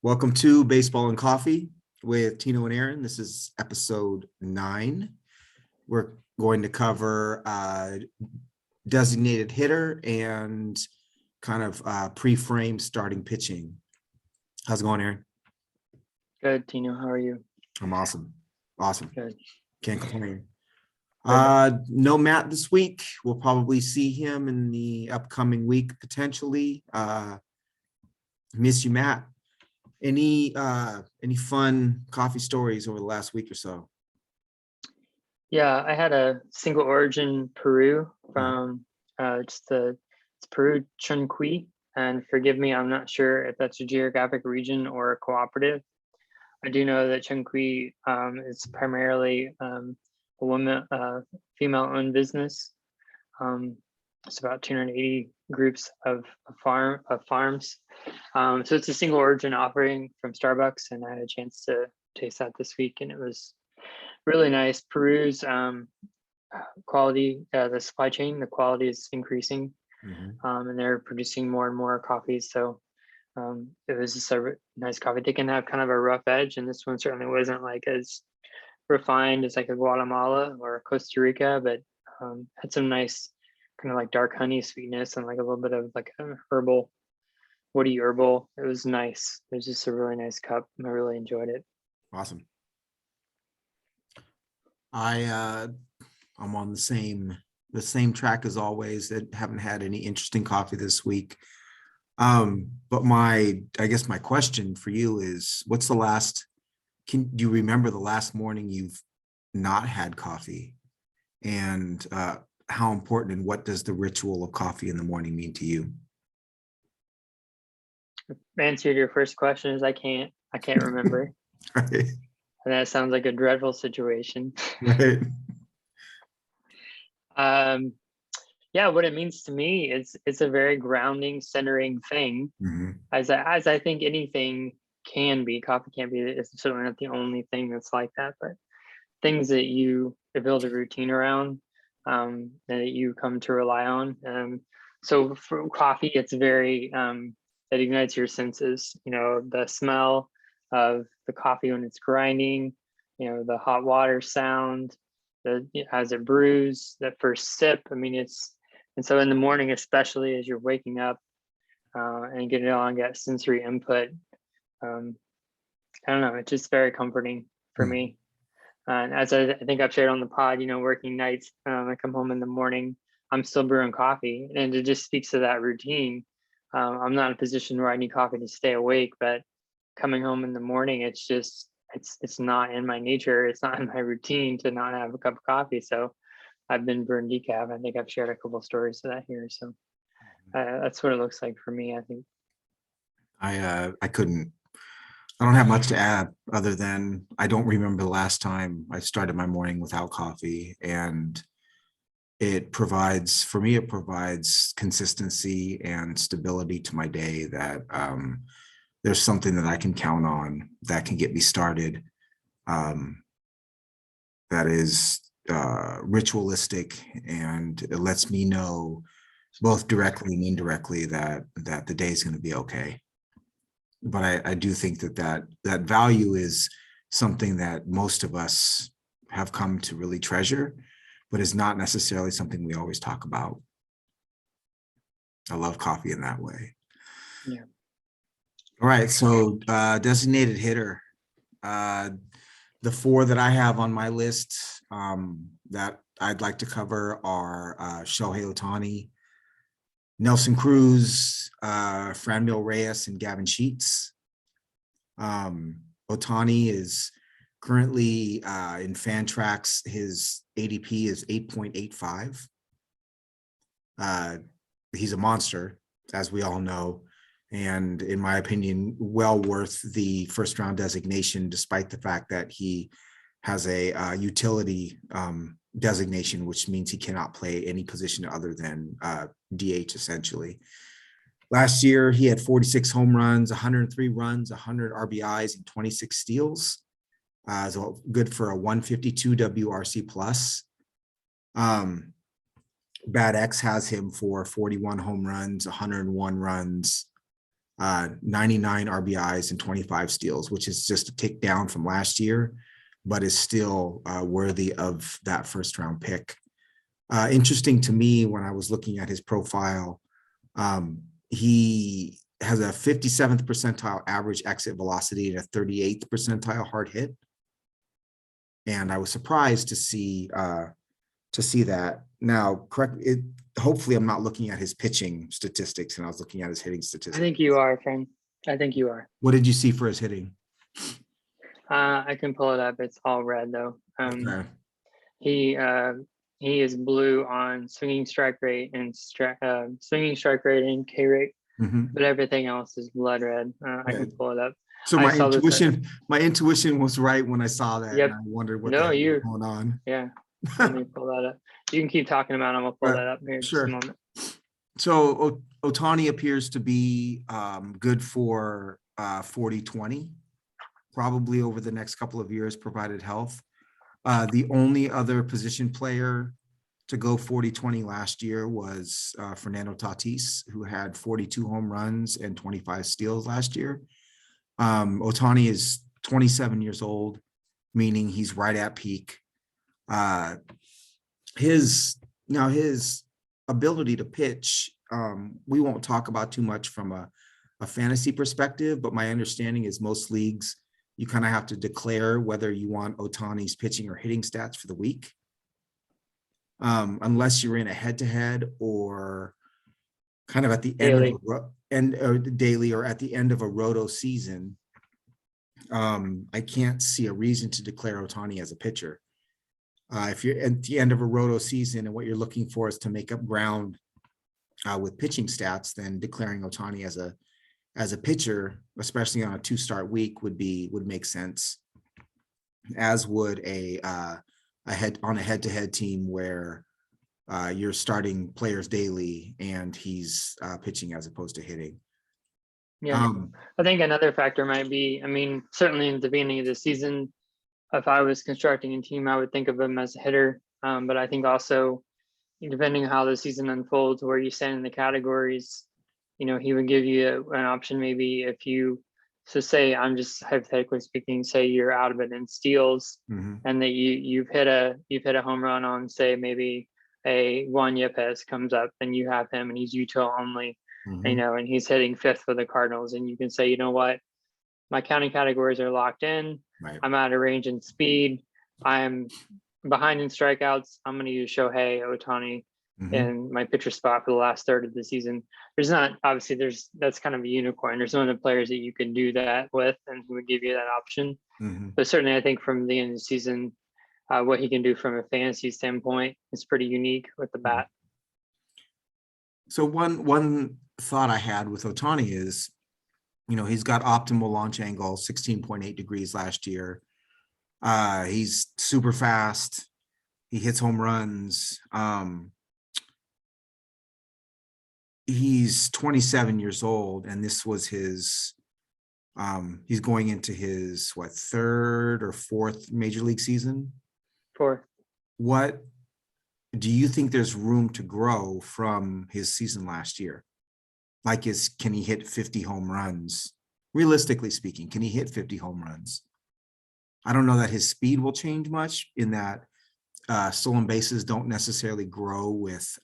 Welcome to Baseball and Coffee with Tino and Aaron. This is episode 9. We're going to cover designated hitter and kind of pre-frame starting pitching. How's it going, Aaron? Good, Tino. How are you? I'm awesome. Awesome. Good. Can't complain. No Matt this week. We'll probably see him in the upcoming week potentially. Miss you, Matt. Any fun coffee stories over the last week or so? Yeah, I had a single origin Peru from it's Peru Chunqui, and forgive me, I'm not sure if that's a geographic region or a cooperative. I do know that Chunqui is primarily a woman, female-owned business. It's about 280 groups of farms. So it's a single origin offering from Starbucks, and I had a chance to taste that this week, and it was really nice. Peru's quality, the supply chain, the quality is increasing, and they're producing more and more coffees. So it was just a nice coffee. They can have kind of a rough edge, and this one certainly wasn't like as refined as like a Guatemala or Costa Rica, but had some nice kind of like dark honey sweetness and like a little bit of like a woody herbal. It was nice. It was just a really nice cup. I really enjoyed it. Awesome. I'm on the same track as always. That haven't had any interesting coffee this week. But I guess my question for you is, what's the last? Do you remember the last morning you've not had coffee, and how important and what does the ritual of coffee in the morning mean to you? The answer to your first question is I can't remember. Right. And that sounds like a dreadful situation. Right. Yeah, what it means to me is it's a very grounding, centering thing. As I think anything can be. Coffee can't be. It's certainly not the only thing that's like that, but things that you build a routine around, that you come to rely on. So for coffee, it's very it ignites your senses. You know, the smell of the coffee when it's grinding. You know, the hot water sound, as it brews, that first sip. I mean, and so in the morning, especially as you're waking up and getting on that sensory input. I don't know, it's just very comforting for me. And as I think I've shared on the pod, you know, working nights, I come home in the morning, I'm still brewing coffee, and it just speaks to that routine. I'm not in a position where I need coffee to stay awake, but coming home in the morning, it's not in my nature. It's not in my routine to not have a cup of coffee. So I've been brewing decaf. I think I've shared a couple of stories of that here. So that's what it looks like for me, I think. I don't have much to add other than I don't remember the last time I started my morning without coffee, and it provides consistency and stability to my day, that there's something that I can count on that can get me started, that is ritualistic, and it lets me know both directly and indirectly that the day is going to be okay. But I do think that value is something that most of us have come to really treasure, but is not necessarily something we always talk about. I love coffee in that way. Yeah. All right. So designated hitter. The 4 that I have on my list that I'd like to cover are Shohei Ohtani, Nelson Cruz, Franmil Reyes, and Gavin Sheets. Ohtani is currently in Fantrax. His ADP is 8.85. He's a monster, as we all know, and in my opinion, well worth the first round designation, despite the fact that he has a utility designation, which means he cannot play any position other than DH, essentially. Last year, he had 46 home runs, 103 runs, 100 RBIs, and 26 steals. So good for a 152 WRC plus. Bad X has him for 41 home runs, 101 runs, 99 RBIs and 25 steals, which is just a tick down from last year, but is still worthy of that first round pick. Interesting to me when I was looking at his profile, he has a 57th percentile average exit velocity and a 38th percentile hard hit. And I was surprised to see that. Now, correct it. Hopefully, I'm not looking at his pitching statistics, and I was looking at his hitting statistics. I think you are, friend. I think you are. What did you see for his hitting? I can pull it up. It's all red though. Okay. He is blue on swinging strike rate and swinging strike rate and K rate, but everything else is blood red. I can pull it up. So my intuition was right when I saw that. Yep. And I wondered what was going on. Yeah. Let me pull that up. You can keep talking about it. I'm gonna pull that up here in just a moment. So Ohtani appears to be good for 40-20, probably over the next couple of years, provided health. The only other position player to go 40-20 last year was Fernando Tatis, who had 42 home runs and 25 steals last year. Ohtani is 27 years old, meaning he's right at peak. His ability to pitch, we won't talk about too much from a fantasy perspective, but my understanding is most leagues, you kind of have to declare whether you want Ohtani's pitching or hitting stats for the week. Unless you're in a head-to-head or kind of at the end of daily or at the end of a roto season, I can't see a reason to declare Ohtani as a pitcher. If you're at the end of a roto season and what you're looking for is to make up ground with pitching stats, then declaring Ohtani as a pitcher, especially on a 2-start week, would make sense. As would a head-to-head team where you're starting players daily and he's pitching as opposed to hitting. Yeah, I think another factor might be, certainly in the beginning of the season, if I was constructing a team, I would think of him as a hitter. But I think also, depending on how the season unfolds, where you stand in the categories, he would give you an option maybe if you, so say, I'm just hypothetically speaking, say you're out of it in steals, and that you've hit a home run on, say, maybe a Juan Yepes comes up and you have him and he's util only, and he's hitting 5th for the Cardinals, and you can say, you know what, my counting categories are locked in. Right. I'm out of range and speed. I'm behind in strikeouts. I'm going to use Shohei Ohtani in my pitcher spot for the last third of the season. That's kind of a unicorn. There's no other players that you can do that with and who would give you that option. But certainly I think from the end of the season, what he can do from a fantasy standpoint is pretty unique with the bat. So one thought I had with Ohtani is, he's got optimal launch angle, 16.8 degrees last year. He's super fast. He hits home runs. He's 27 years old, and this was his, he's going into his, 3rd or 4th major league season? 4th. What do you think there's room to grow from his season last year? Can he hit 50 home runs? Realistically speaking, can he hit 50 home runs? I don't know that his speed will change much in that stolen bases don't necessarily grow with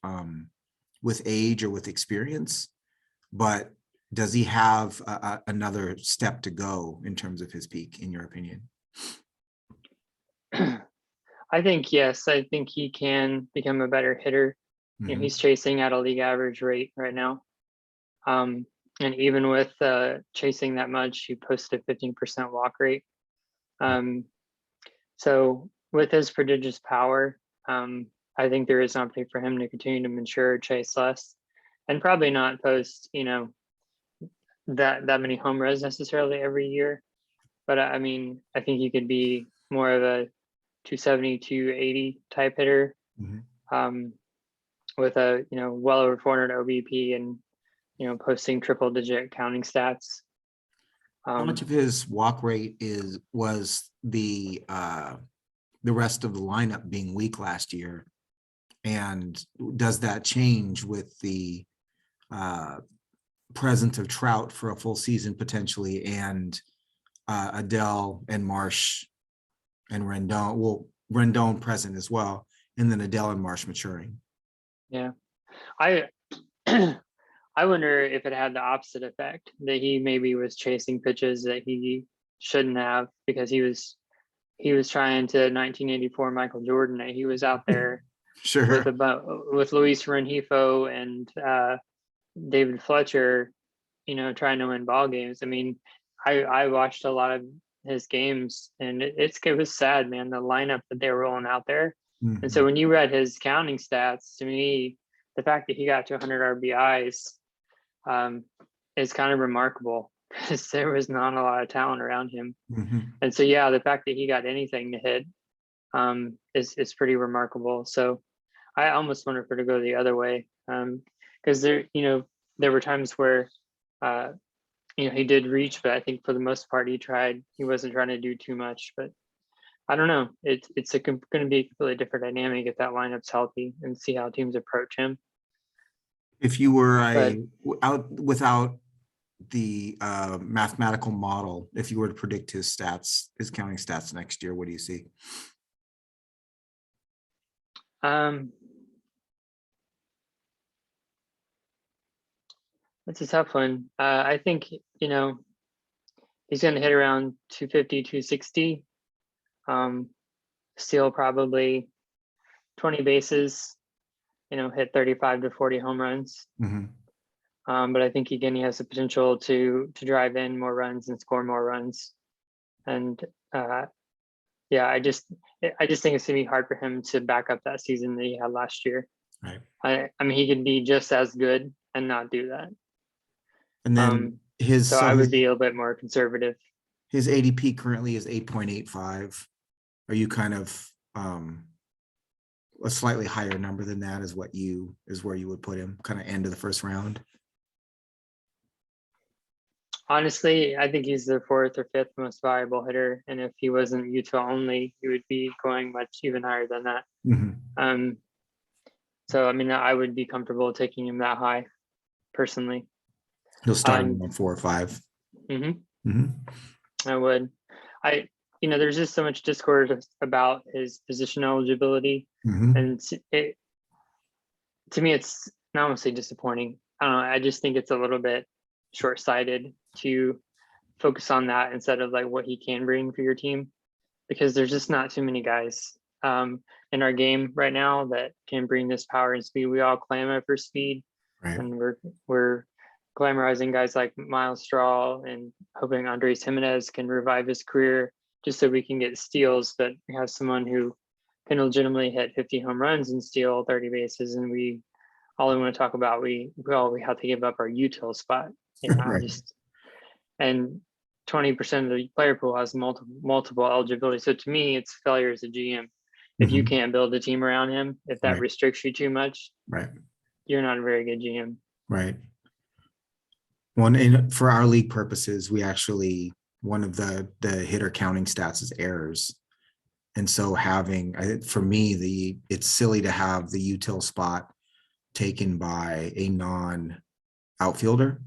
age or with experience, but does he have another step to go in terms of his peak, in your opinion? I think yes. I think he can become a better hitter. He's chasing at a league average rate right now. And even with chasing that much, he posted a 15% walk rate. So with his prodigious power, I think there is something for him to continue to mature, chase less, and probably not post, that many home runs necessarily every year. But I think he could be more of a 270, 280 type hitter, with a, well over 400 OBP and, posting triple-digit counting stats. How much of his walk rate was the rest of the lineup being weak last year, and does that change with the presence of Trout for a full season potentially, and Adele and Marsh and Rendon. Well, Rendon present as well, and then Adele and Marsh maturing. Yeah, I I wonder if it had the opposite effect, that he maybe was chasing pitches that he shouldn't have, because he was trying to 1984 Michael Jordan. That he was out there Sure. with Luis Rengifo and David Fletcher, trying to win ball games. I mean, I watched a lot of his games, and it was sad, man, the lineup that they were rolling out there. Mm-hmm. And so when you read his counting stats, to me, the fact that he got to 100 RBIs is kind of remarkable, because there was not a lot of talent around him. Mm-hmm. And so, yeah, the fact that he got anything to hit is pretty remarkable. So I almost wonder if it to go the other way, because there were times where he did reach, but I think for the most part he wasn't trying to do too much. But I don't know. It's going to be a completely different dynamic if that lineup's healthy, and see how teams approach him. If you were out without the mathematical model, if you were to predict his stats, his counting stats next year, what do you see? That's a tough one. I think, he's going to hit around 250, 260. Steal probably 20 bases, hit 35 to 40 home runs. Mm-hmm. But I think he has the potential to drive in more runs and score more runs. And yeah, I just think it's gonna be hard for him to back up that season that he had last year. Right. I mean, he could be just as good and not do that. And then I would be a little bit more conservative. His ADP currently is 8.85. Are you kind of a slightly higher number than that is where you would put him, kind of end of the first round? Honestly, I think he's the fourth or fifth most valuable hitter, and if he wasn't Utah only, he would be going much even higher than that. Mm-hmm. So I mean, I would be comfortable taking him that high, personally. He'll start him on 4 or 5. Mm-hmm. Mm-hmm. I would. There's just so much discourse about his position eligibility, mm-hmm. and to me, it's not want to say disappointing. I don't know. I just think it's a little bit short-sighted to focus on that instead of like what he can bring for your team, because there's just not too many guys in our game right now that can bring this power and speed. We all clamor for speed, right? And we're glamorizing guys like Miles Straw and hoping Andres Jimenez can revive his career just so we can get steals, but we have someone who can legitimately hit 50 home runs and steal 30 bases, and all we want to talk about, we have to give up our util spot. Right. And 20% of the player pool has multiple eligibility. So to me, it's failure as a GM. If you can't build a team around him, if that restricts you too much, you're not a very good GM. Right. Well, and for our league purposes, we actually, one of the hitter counting stats is errors. And so for me, it's silly to have the util spot taken by a non-outfielder,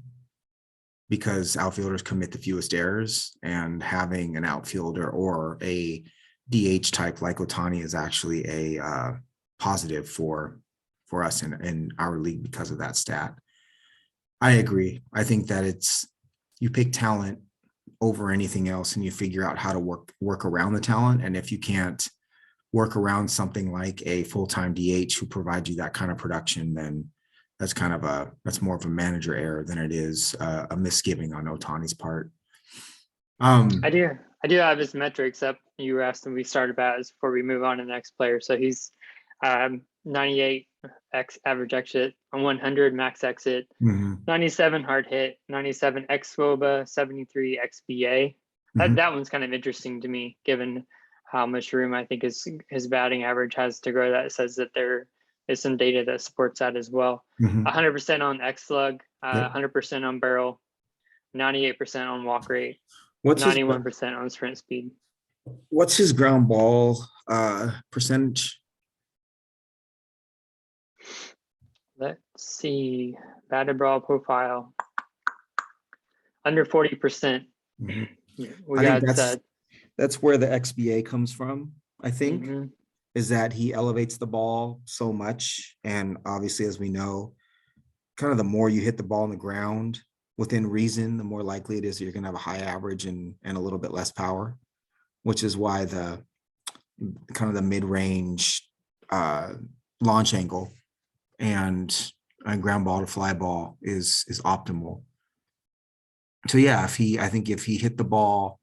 because outfielders commit the fewest errors, and having an outfielder or a DH type like Ohtani is actually a positive for us in our league because of that stat. I agree. I think that you pick talent over anything else, and you figure out how to work around the talent. And if you can't work around something like a full-time DH who provides you that kind of production, then that's more of a manager error than it is a misgiving on Ohtani's part. I do have his metrics up. You were asking we started about as before we move on to the next player. So he's 98 X average exit on 100 max exit, 97 hard hit, 97 X WOBA, 73 XBA. That one's kind of interesting to me, given how much room I think his batting average has to grow. That says that there is some data that supports that as well. 100% on X slug, 100% on barrel, 98% on walk rate, 91% on sprint speed. What's his ground ball percentage? Let's see, batted ball profile. under 40%. Mhm. We I think got that's where the XBA comes from, I think, mhm. is that he elevates the ball so much. And obviously, as we know, kind of the more you hit the ball on the ground within reason, the more likely it is that you're going to have a high average and a little bit less power, which is why the kind of the mid-range launch angle and a ground ball to fly ball is optimal. So yeah, I think if he hit the ball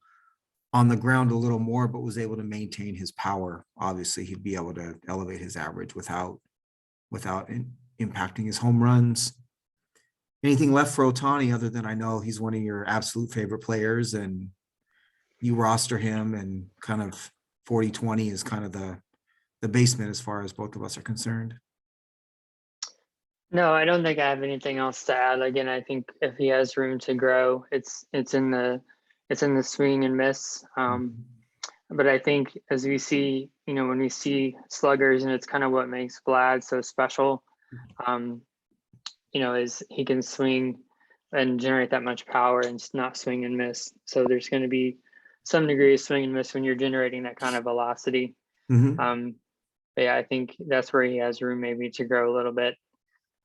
on the ground a little more, but was able to maintain his power, obviously he'd be able to elevate his average without impacting his home runs. Anything left for Ohtani other than I know he's one of your absolute favorite players and you roster him and kind of 40-20 is kind of the basement as far as both of us are concerned. No, I don't think I have anything else to add. Again, I think if he has room to grow, it's in the swing and miss. But I think as we see, when we see sluggers, and it's kind of what makes Vlad so special, is he can swing and generate that much power and not swing and miss. So there's going to be some degree of swing and miss when you're generating that kind of velocity. Mm-hmm. But yeah, I think that's where he has room maybe to grow a little bit,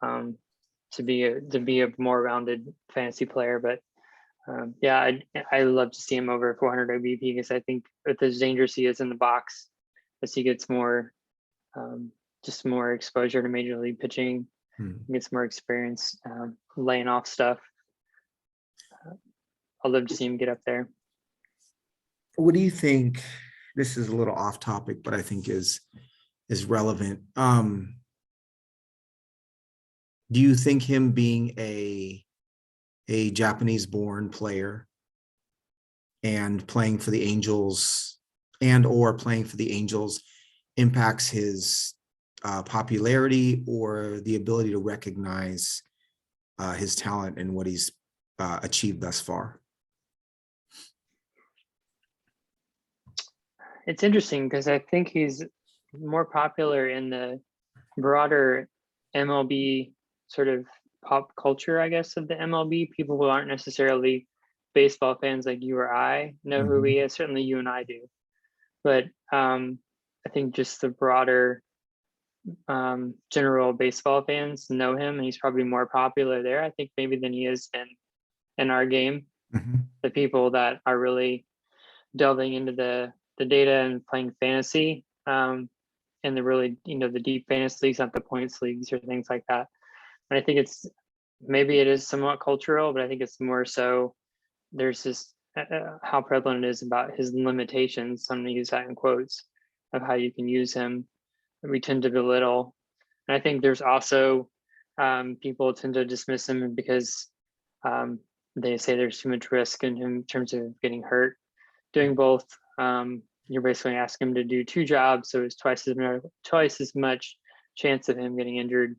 to be a more rounded fantasy player. But yeah, I love to see him over 400 OBP because I think with as dangerous he is in the box, as he gets more, just more exposure to major league pitching, gets more experience laying off stuff. I'd love to see him get up there. What do you think? This is a little off topic, but I think is relevant. Do you think him being a Japanese born player and playing for the Angels or playing for the Angels impacts his popularity or the ability to recognize his talent and what he's achieved thus far? It's interesting because I think he's more popular in the broader MLB sort of pop culture, I guess, of the MLB. People who aren't necessarily baseball fans like you or I know who he is. Certainly you and I do. But I think just the broader general baseball fans know him, and he's probably more popular there, I think, maybe than he is in our game. The people that are really delving into the data and playing fantasy, and the really, the deep fantasy leagues, not the points leagues or things like that. And I think maybe it is somewhat cultural, but I think it's more so there's just how prevalent it is about his limitations. I'm going to use that in quotes of how you can use him. We tend to belittle. And I think there's also people tend to dismiss him because they say there's too much risk in terms of getting hurt. Doing both, you're basically asking him to do two jobs, so it's twice as much chance of him getting injured.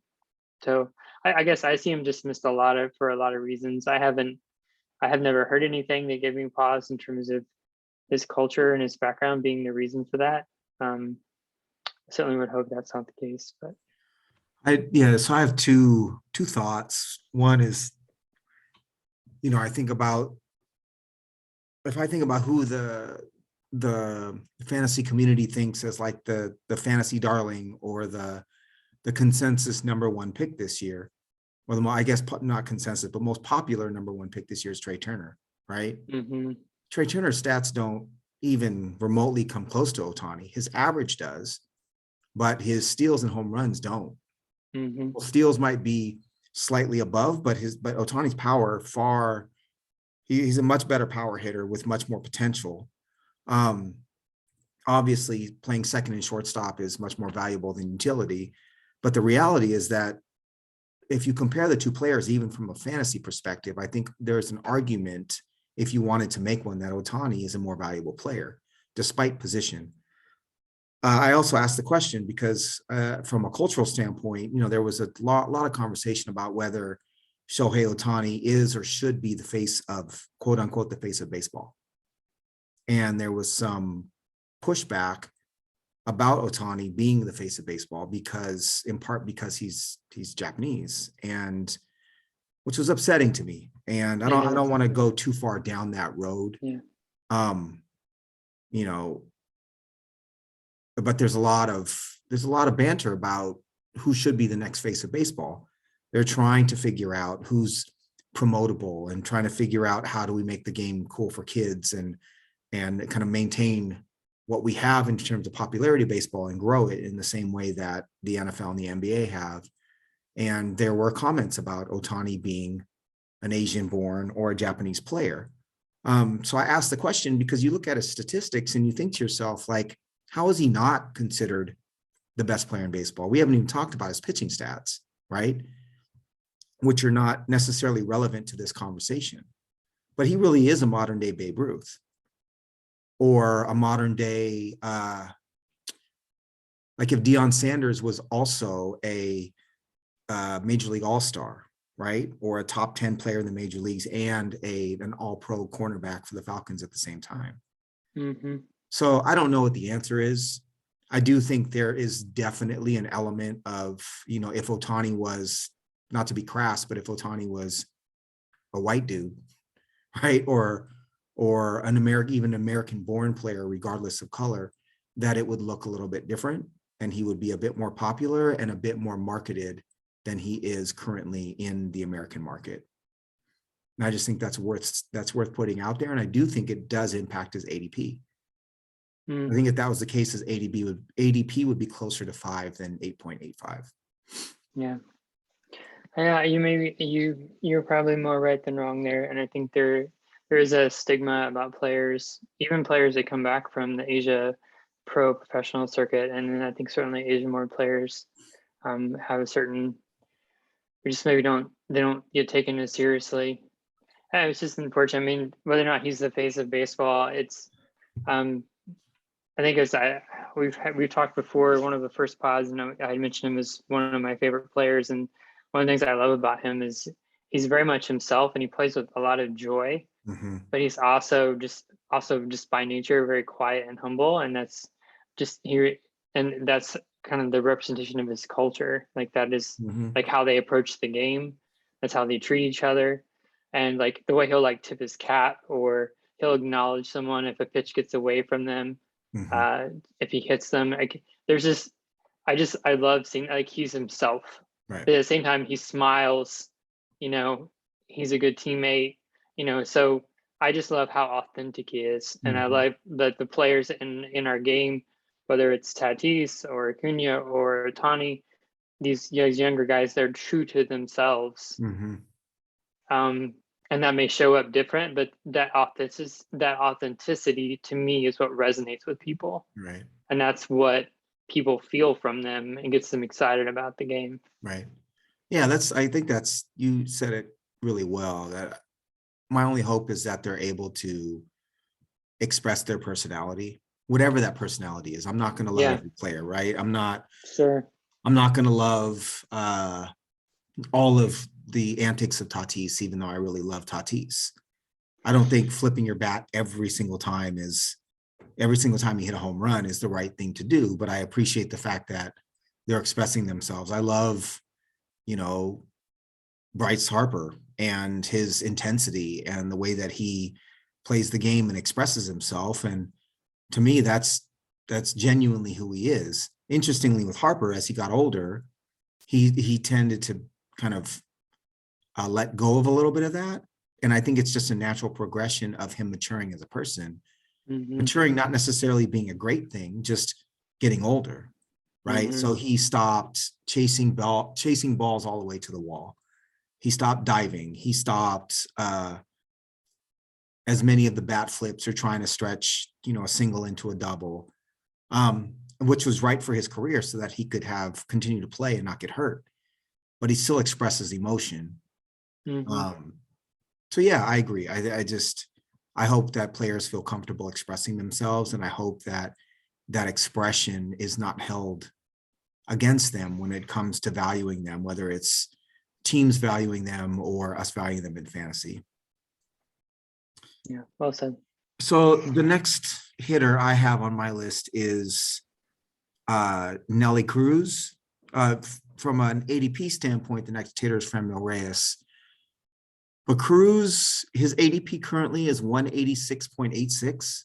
So I guess I see him dismissed for a lot of reasons. I have never heard anything that gave me pause in terms of his culture and his background being the reason for that. I certainly would hope that's not the case, but so I have two thoughts. One is, I think about who the fantasy community thinks as like the fantasy darling or the consensus number one pick this year, or I guess not consensus, but most popular number one pick this year is Trey Turner, right? Trey Turner's stats don't even remotely come close to Ohtani. His average does, but his steals and home runs don't. Well, steals might be slightly above, but Ohtani's power he's a much better power hitter with much more potential. Obviously, playing second and shortstop is much more valuable than utility, but the reality is that if you compare the two players, even from a fantasy perspective, I think there's an argument, if you wanted to make one, that Ohtani is a more valuable player, despite position. I also asked the question because from a cultural standpoint, there was a lot of conversation about whether Shohei Ohtani is or should be the face of, quote unquote, the face of baseball. And there was some pushback about Ohtani being the face of baseball in part because he's Japanese. And which was upsetting to me. And I don't want to go too far down that road. Yeah. You know, but there's a lot of banter about who should be the next face of baseball. They're trying to figure out who's promotable and trying to figure out how do we make the game cool for kids and kind of maintain what we have in terms of popularity of baseball and grow it in the same way that the NFL and the NBA have. And there were comments about Ohtani being an Asian born or a Japanese player. So I asked the question because you look at his statistics and you think to yourself, like, how is he not considered the best player in baseball? We haven't even talked about his pitching stats, right? Which are not necessarily relevant to this conversation. But he really is a modern day Babe Ruth or a modern day, like if Deion Sanders was also a Major League All-Star, right? Or a top 10 player in the major leagues and an all-pro cornerback for the Falcons at the same time. Mm-hmm. So I don't know what the answer is. I do think there is definitely an element of, you know, if Ohtani was, not to be crass, but if Ohtani was a white dude, right? Or an even American born player, regardless of color, that it would look a little bit different and he would be a bit more popular and a bit more marketed than he is currently in the American market. And I just think that's worth putting out there. And I do think it does impact his ADP. I think if that was the case, his ADP would be closer to 5 than 8.85. Yeah. Yeah, you're probably more right than wrong there. And I think there is a stigma about players, even players that come back from the Asia pro professional circuit. And then I think certainly Asian born players have a certain, we just maybe they don't get taken as seriously. And it's just unfortunate. I mean, whether or not he's the face of baseball, it's I think as we've talked before, one of the first pods, and I mentioned him as one of my favorite players. And one of the things I love about him is he's very much himself, and he plays with a lot of joy. Mm-hmm. But he's also just by nature very quiet and humble, and that's just here, and that's kind of the representation of his culture. Like that is like how they approach the game. That's how they treat each other, and like the way he'll like tip his cap, or he'll acknowledge someone if a pitch gets away from them. If he hits them, like there's just I love seeing like he's himself. Right. But at the same time, he smiles, you know, he's a good teammate, you know, so I just love how authentic he is. And I love that the players in our game, whether it's Tatis or Acuna or Ohtani, these younger guys, they're true to themselves. And that may show up different, but that authenticity to me is what resonates with people. Right. And that's what people feel from them and gets them excited about the game. Right. Yeah, I think you said it really well. That my only hope is that they're able to express their personality, whatever that personality is. I'm not going to love every player, right? I'm not going to love all of the antics of Tatis, even though I really love Tatis. I don't think flipping your bat every single time you hit a home run is the right thing to do, but I appreciate the fact that they're expressing themselves. I love, you know, Bryce Harper and his intensity and the way that he plays the game and expresses himself. And to me, that's genuinely who he is. Interestingly, with Harper, as he got older, he tended to kind of let go of a little bit of that. And I think it's just a natural progression of him maturing as a person. Maturing not necessarily being a great thing, just getting older, right? So he stopped chasing balls all the way to the wall. He stopped diving. He stopped as many of the bat flips or trying to stretch, you know, a single into a double, which was right for his career so that he could continue to play and not get hurt. But he still expresses emotion. So yeah, I agree. I hope that players feel comfortable expressing themselves, and I hope that expression is not held against them when it comes to valuing them, whether it's teams valuing them or us valuing them in fantasy. Yeah, well said. So the next hitter I have on my list is Nelly Cruz. From an ADP standpoint, the next hitter is Franmil Reyes. But Cruz, his ADP currently is 186.86.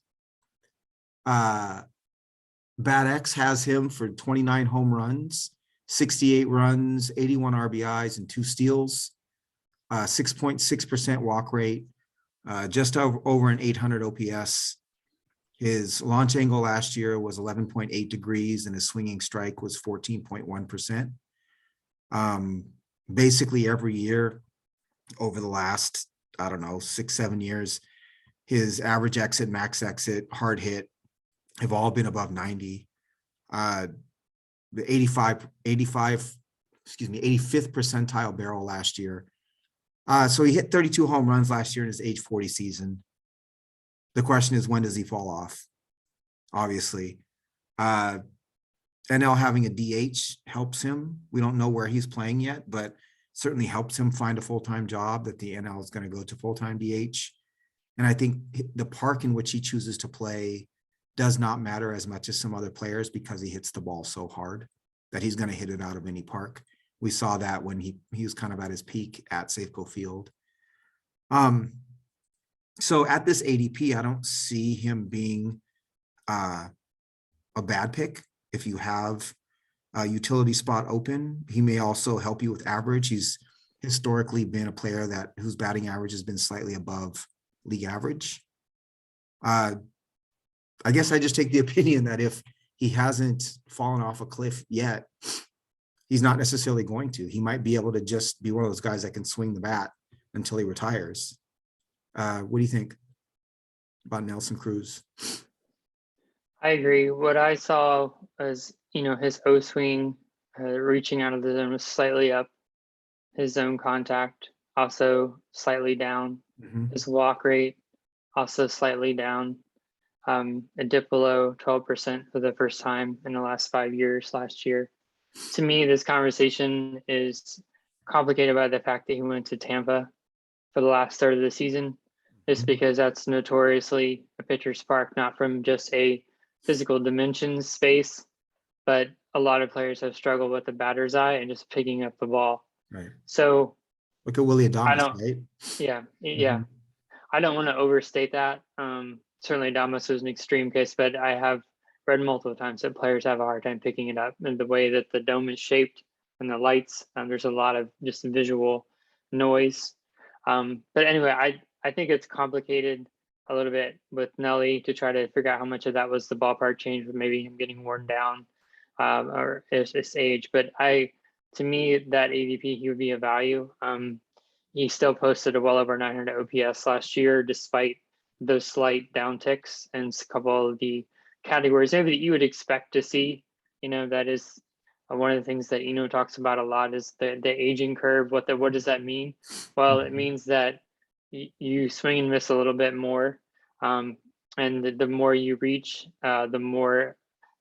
Bad X has him for 29 home runs, 68 runs, 81 RBIs, and 2 steals, 6.6% walk rate, just over an 800 OPS. His launch angle last year was 11.8 degrees, and his swinging strike was 14.1%. Basically every year over the last, I don't know, 6-7 years, his average exit, max exit, hard hit have all been above 90. The 85, 85th percentile barrel last year. So he hit 32 home runs last year in his age 40 season. The question is, when does he fall off? Obviously. NL having a DH helps him. We don't know where he's playing yet, but certainly helps him find a full-time job that the NL is going to go to full-time DH. And I think the park in which he chooses to play does not matter as much as some other players, because he hits the ball so hard that he's going to hit it out of any park. We saw that when he was kind of at his peak at Safeco Field. So at this ADP, I don't see him being a bad pick. If you have a utility spot open, he may also help you with average. He's historically been a player whose batting average has been slightly above league average. I guess I just take the opinion that if he hasn't fallen off a cliff yet, he's not necessarily going to. He might be able to just be one of those guys that can swing the bat until he retires. What do you think about Nelson Cruz? I agree. What I saw was, his O swing, reaching out of the zone was slightly up. His zone contact also slightly down. Mm-hmm. His walk rate also slightly down. A dip below 12% for the first time in the last 5 years last year. To me, this conversation is complicated by the fact that he went to Tampa for the last third of the season, just because that's notoriously a pitcher's park, not from just a physical dimensions space, but a lot of players have struggled with the batter's eye and just picking up the ball. Right. So look at Willie Adames, right? Yeah. Mm-hmm. I don't want to overstate that. Certainly Adames was an extreme case, but I have read multiple times that players have a hard time picking it up, and the way that the dome is shaped and the lights, there's a lot of just visual noise. But anyway, I think it's complicated a little bit with Nelly to try to figure out how much of that was the ballpark change, with maybe him getting worn down or his age. But to me, that ADP, he would be a value. He still posted a well over 900 OPS last year, despite those slight downticks and a couple of the categories maybe that you would expect to see. That is one of the things that talks about a lot, is the aging curve. What does that mean? Well, it means that you swing and miss a little bit more, and the more you reach, the more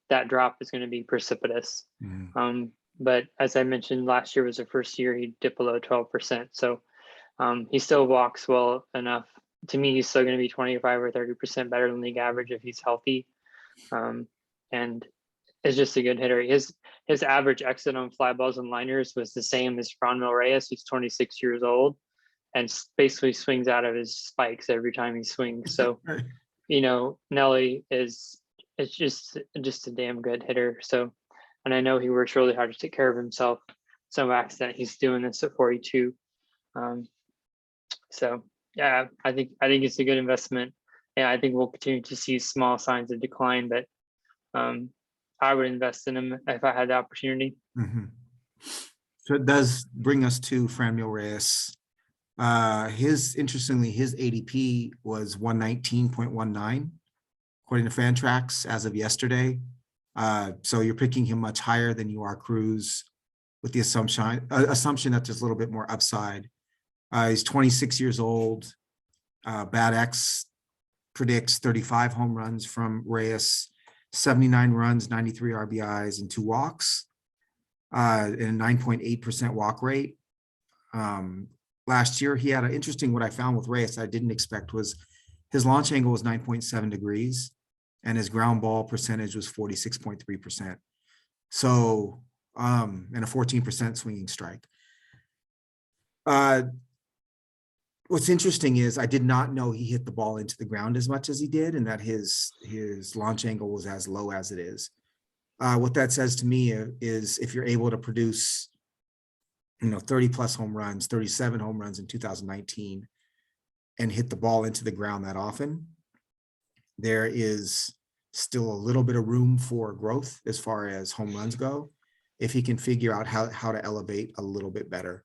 that drop is going to be precipitous. Mm-hmm. But as I mentioned, last year was the first year he dipped below 12%. So he still walks well enough. To me, he's still going to be 25 or 30% better than league average if he's healthy. And is just a good hitter. His average exit on fly balls and liners was the same as Franmil Reyes. He's 26 years old and basically swings out of his spikes every time he swings. So, Nelly is just a damn good hitter. So, and I know he works really hard to take care of himself. Some accident he's doing this at 42. So yeah, I think it's a good investment. And I think we'll continue to see small signs of decline, but I would invest in him if I had the opportunity. Mm-hmm. So it does bring us to Franmil Reyes. Interestingly, his ADP was 119.19, according to Fantrax as of yesterday. So you're picking him much higher than you are Cruz, with the assumption that there's a little bit more upside. He's 26 years old. Bad X predicts 35 home runs from Reyes, 79 runs, 93 RBIs, and 2 walks, and a 9.8% walk rate. Last year, he had what I found with Reyes I didn't expect was his launch angle was 9.7 degrees, and his ground ball percentage was 46.3%. So, and a 14% swinging strike. what's interesting is I did not know he hit the ball into the ground as much as he did, and that his launch angle was as low as it is. What that says to me is if you're able to produce, 30 plus home runs, 37 home runs in 2019, and hit the ball into the ground that often, there is still a little bit of room for growth as far as home runs go, if he can figure out how to elevate a little bit better.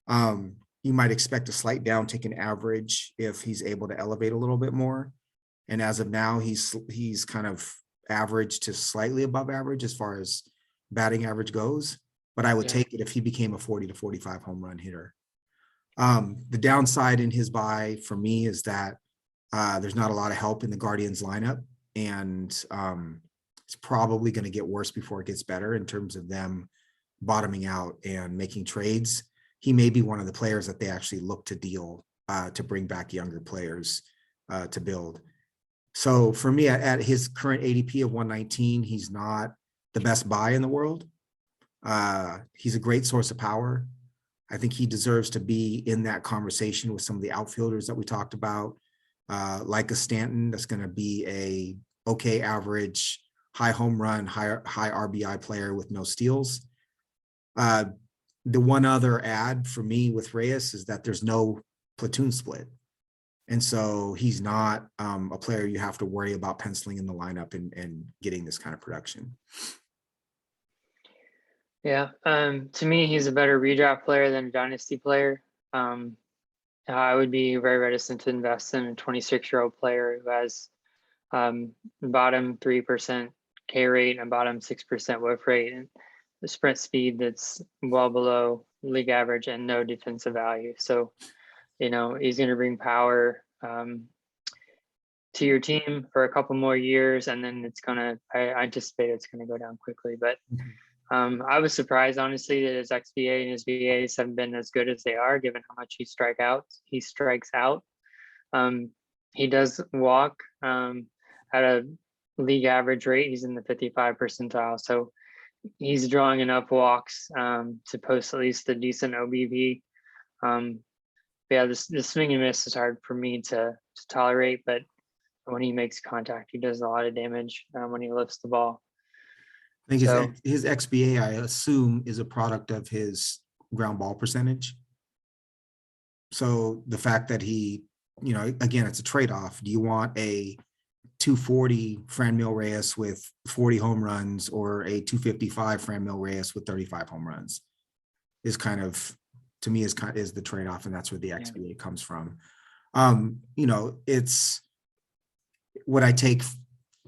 You might expect a slight downtick in average if he's able to elevate a little bit more. And as of now, he's kind of average to slightly above average as far as batting average goes. But I would take it if he became a 40 to 45 home run hitter. The downside in his buy for me is that there's not a lot of help in the Guardians lineup, and it's probably going to get worse before it gets better in terms of them bottoming out and making trades. He may be one of the players that they actually look to deal to bring back younger players to build. So for me, at his current ADP of 119, he's not the best buy in the world. He's a great source of power. I think he deserves to be in that conversation with some of the outfielders that we talked about, like a Stanton, that's going to be a okay average, high home run, high RBI player with no steals. The one other add for me with Reyes is that there's no platoon split. And so he's not a player you have to worry about penciling in the lineup and getting this kind of production. Yeah. To me, he's a better redraft player than a dynasty player. I would be very reticent to invest in a 26-year-old player who has bottom 3% K rate and bottom 6% whiff rate and the sprint speed that's well below league average and no defensive value. So, he's going to bring power to your team for a couple more years, and then I anticipate it's going to go down quickly. But I was surprised, honestly, that his XBA and his VAs haven't been as good as they are, given how much he strikes out. He does walk at a league average rate. He's in the 55 percentile. So he's drawing enough walks to post at least a decent OBV. The swing and miss is hard for me to tolerate, but when he makes contact, he does a lot of damage when he lifts the ball. I think his XBA, I assume, is a product of his ground ball percentage. So the fact that he, again, it's a trade-off. Do you want a 240 Franmil Reyes with 40 home runs, or a 255 Franmil Reyes with 35 home runs? Is kind of, to me, is the trade-off, and that's where the XBA comes from. It's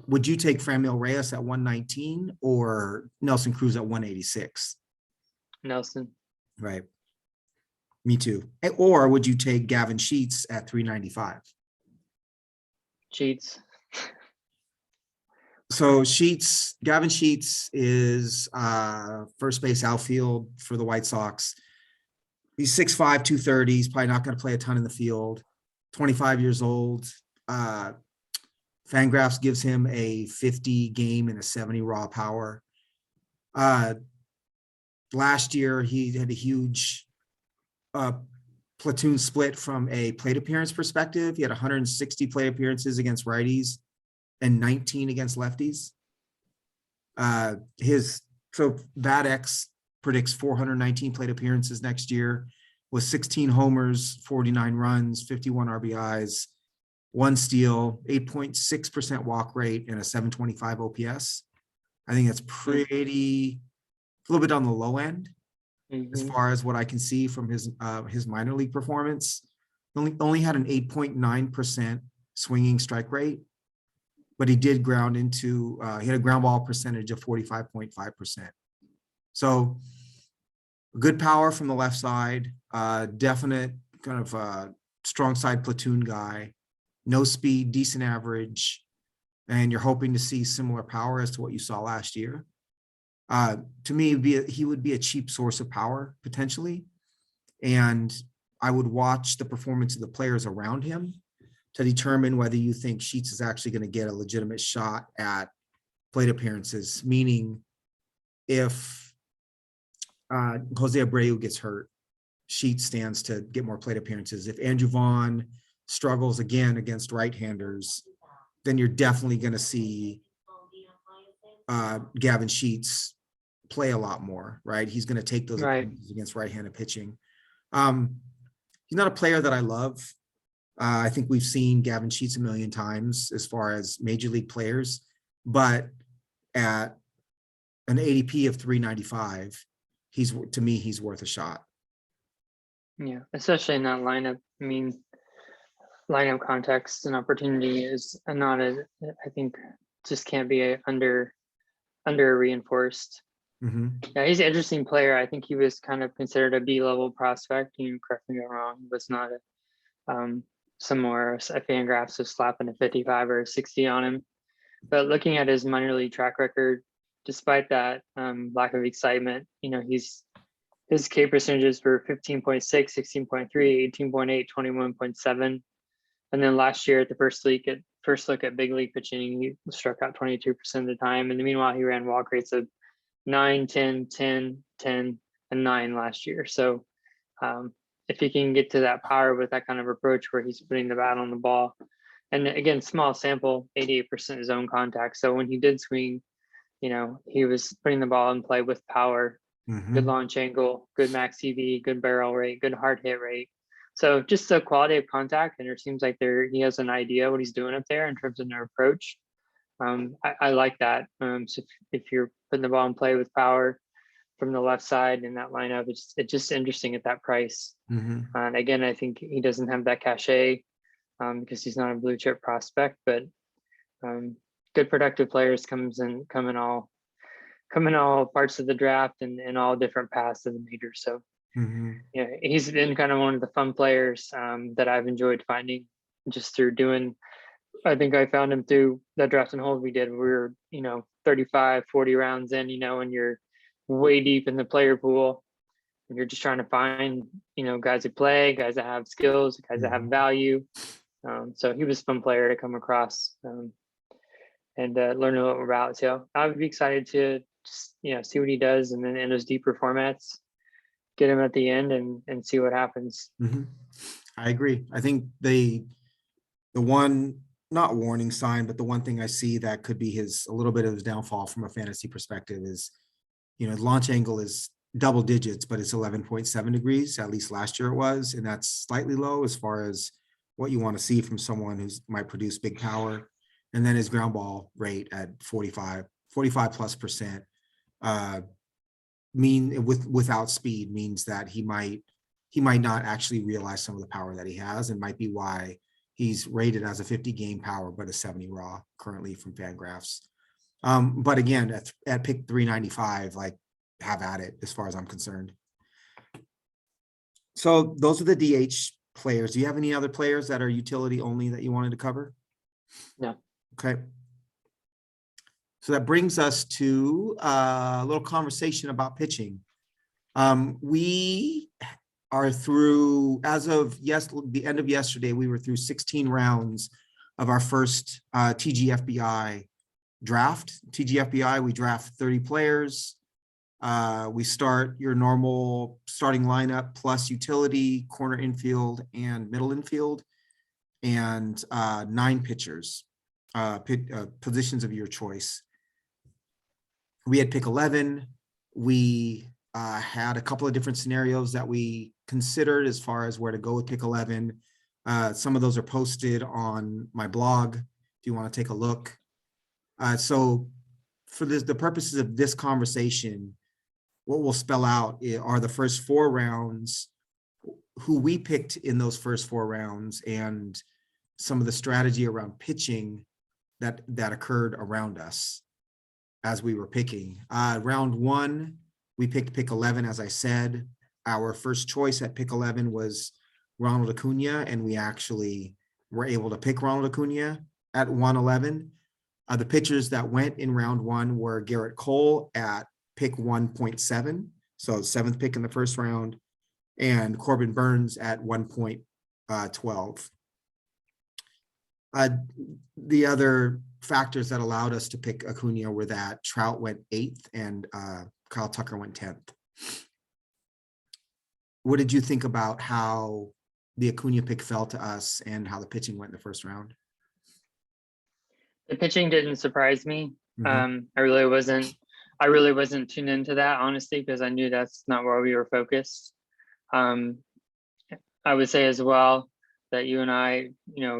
would you take Franmil Reyes at 119 or Nelson Cruz at 186? Nelson. Right. Me too. Or would you take Gavin Sheets at 395? Sheets. So Gavin Sheets is first base outfield for the White Sox. He's 6'5", 230. He's probably not going to play a ton in the field. 25 years old. Fangraphs gives him a 50 game and a 70 raw power. Last year, he had a huge platoon split from a plate appearance perspective. He had 160 plate appearances against righties and 19 against lefties. So BATX predicts 419 plate appearances next year with 16 homers, 49 runs, 51 RBIs, 1 steal, 8.6% walk rate, and a 725 OPS. I think that's a little bit on the low end as far as what I can see from his minor league performance. Only had an 8.9% swinging strike rate, but he did he had a ground ball percentage of 45.5%. So good power from the left side, definite kind of strong side platoon guy. No speed, decent average, and you're hoping to see similar power as to what you saw last year. To me, he would be a cheap source of power potentially, and I would watch the performance of the players around him to determine whether you think Sheets is actually going to get a legitimate shot at plate appearances. Meaning, if Jose Abreu gets hurt Sheets stands to get more plate appearances. If Andrew Vaughn struggles again against right-handers, then you're definitely going to see Gavin Sheets play a lot more, right? He's going to take those Right. appearances against right-handed pitching. He's not a player that I love. I think we've seen Gavin Sheets a million times as far as major league players, but at an ADP of 395, to me, he's worth a shot. Yeah, especially in that lineup. I mean, lineup context and opportunity is not as, I think, just can't be under reinforced. Yeah, he's an interesting player. I think he was kind of considered a B-level prospect. You correct me if I'm wrong. He was not somewhere a Fangraphs is slapping a 55 or a 60 on him. But looking at his minor league track record, despite that lack of excitement, his K percentages were 15.6, 16.3, 18.8, 21.7. And then last year at the first look at big league pitching, he struck out 22% of the time. And meanwhile, he ran walk rates of 9, 10, 10, 10, and 9 last year. So if he can get to that power with that kind of approach where he's putting the bat on the ball, and again, small sample, 88% zone contact. So when he did swing, he was putting the ball in play with power, good launch angle, good max EV, good barrel rate, good hard hit rate. So just the quality of contact, and it seems like he has an idea what he's doing up there in terms of their approach. I like that. So if you're putting the ball in play with power from the left side in that lineup, it's just interesting at that price. And again, I think he doesn't have that cachet because he's not a blue chip prospect, but good productive players come in all parts of the draft and all different paths of the major. So yeah, he's been kind of one of the fun players that I've enjoyed finding just through doing. I think I found him through that draft and hold we did. We were, 35, 40 rounds in, and you're way deep in the player pool and you're just trying to find, guys that play, guys that have skills, guys that have value. So he was a fun player to come across and learn a little more about. So I would be excited to just, see what he does and then in those deeper formats, get him at the end and see what happens. I agree. I think the one, not warning sign, but the one thing I see that could be a little bit of his downfall from a fantasy perspective is, launch angle is double digits, but it's 11.7 degrees. At least last year it was, and that's slightly low as far as what you want to see from someone who might produce big power. And then his ground ball rate at 45 plus percent, without speed means that he might not actually realize some of the power that he has, and might be why he's rated as a 50 game power, but a 70 raw currently from Fangraphs. But again, at pick 395, like, have at it as far as I'm concerned. So those are the DH players. Do you have any other players that are utility only that you wanted to cover? No. Okay. So that brings us to a little conversation about pitching. We are through, as of the end of yesterday, we were through 16 rounds of our first TGFBI draft. TGFBI, we draft 30 players. We start your normal starting lineup plus utility, corner infield, and middle infield, and 9 pitchers, positions of your choice. We had pick 11. We had a couple of different scenarios that we considered as far as where to go with pick 11. Some of those are posted on my blog if you want to take a look. So for the purposes of this conversation, what we'll spell out are the first 4 rounds, who we picked in those first 4 rounds, and some of the strategy around pitching that occurred around us as we were picking. Round 1, we picked pick 11, as I said. Our first choice at pick 11 was Ronald Acuna, and we actually were able to pick Ronald Acuna at 111. The pitchers that went in round 1 were Garrett Cole at pick 1.7, so 7th pick in the first round, and Corbin Burns at 1.12. The other factors that allowed us to pick Acuna were that Trout went 8th and Kyle Tucker went 10th. what did you think about how the Acuna pick fell to us and how the pitching went in the first round? The pitching didn't surprise me. Mhm. I really wasn't tuned into that, honestly, because I knew that's not where we were focused. Um, I would say as well that you and I,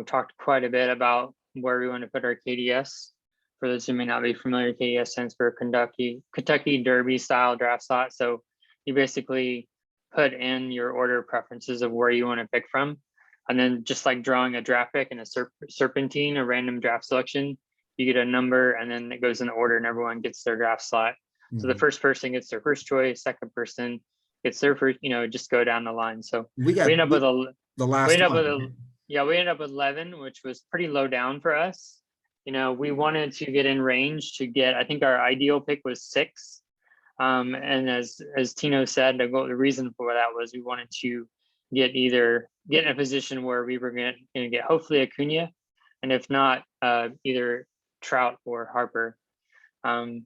talked quite a bit about where we want to put our KDS. For those who may not be familiar, KDS stands for Kentucky Derby style draft slot. So you basically put in your order preferences of where you want to pick from. And then just like drawing a draft pick in a serpentine, a random draft selection, you get a number and then it goes in order and everyone gets their draft slot. So the Mhm. first person gets their first choice, second person gets their first, just go down the line. So We we got end up with a the we last ended up with one. a yeah, we ended up with 11, which was pretty low down for us. We wanted to get in range to get, I think our ideal pick was 6. And as Tino said, the reason for that was we wanted to get in a position where we were going to get hopefully Acuna, and if not, either Trout or Harper. And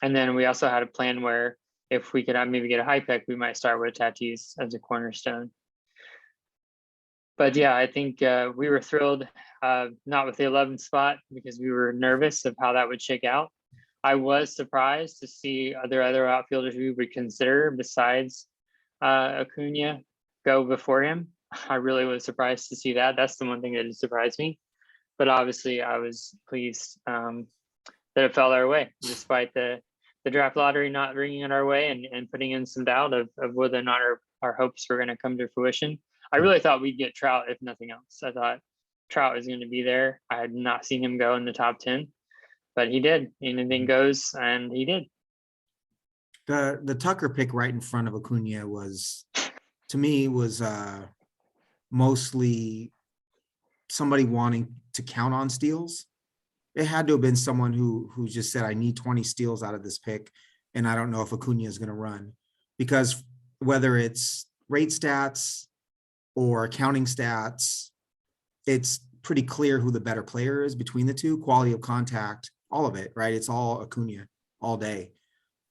then we also had a plan where if we could maybe get a high pick, we might start with Tatis as a cornerstone. But yeah, I think we were thrilled, not with the 11th spot because we were nervous of how that would shake out. I was surprised to see other outfielders we would consider besides Acuna go before him. I really was surprised to see that. That's the one thing that did surprise me. But obviously, I was pleased that it fell our way, despite the draft lottery not ringing in our way and putting in some doubt of whether or not our hopes were going to come to fruition. I really thought we'd get Trout, if nothing else. I thought Trout was going to be there. I had not seen him go in the top 10, but he did. Anything goes, and he did. The Tucker pick right in front of Acuna was, to me, was mostly somebody wanting to count on steals. It had to have been someone who just said, I need 20 steals out of this pick, and I don't know if Acuna is going to run. Because whether it's rate stats or counting stats, it's pretty clear who the better player is between the two. Quality of contact, all of it, right? It's all Acuna all day.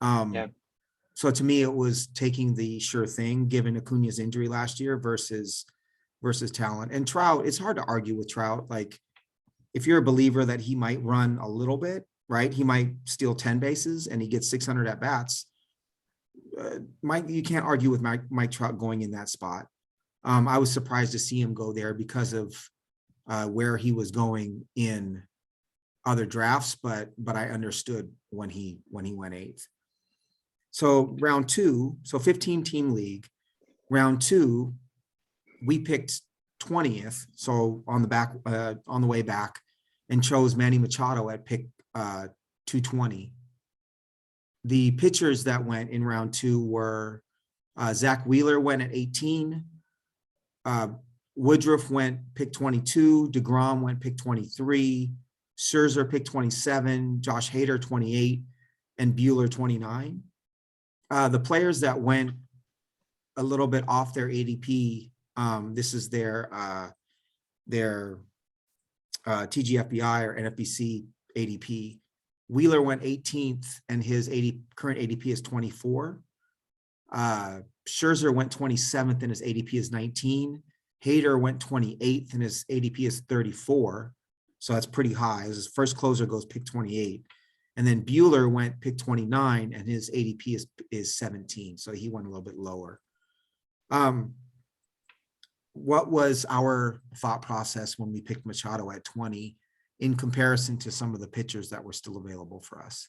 Yeah. So to me, it was taking the sure thing, given Acuna's injury last year versus talent. And Trout, it's hard to argue with Trout. Like, if you're a believer that he might run a little bit, right? He might steal 10 bases and he gets 600 at bats. You can't argue with Mike Trout going in that spot. I was surprised to see him go there because of where he was going in other drafts, but I understood when he went 8th. So round 2, so 15 team league, round 2, we picked 20th. So on the way back, and chose Manny Machado at pick 220. The pitchers that went in round 2 were Zach Wheeler went at 18. Woodruff went pick 22. DeGrom went pick 23. Scherzer pick 27. Josh Hader 28, and Buehler 29. The players that went a little bit off their ADP, this is their TGFBI or NFBC ADP. Wheeler went 18th, and his current ADP is 24. Scherzer went 27th, and his ADP is 19. Hader went 28th, and his ADP is 34. So that's pretty high. His first closer goes pick 28. And then Buehler went pick 29, and his ADP is 17. So he went a little bit lower. What was our thought process when we picked Machado at 20 in comparison to some of the pitchers that were still available for us?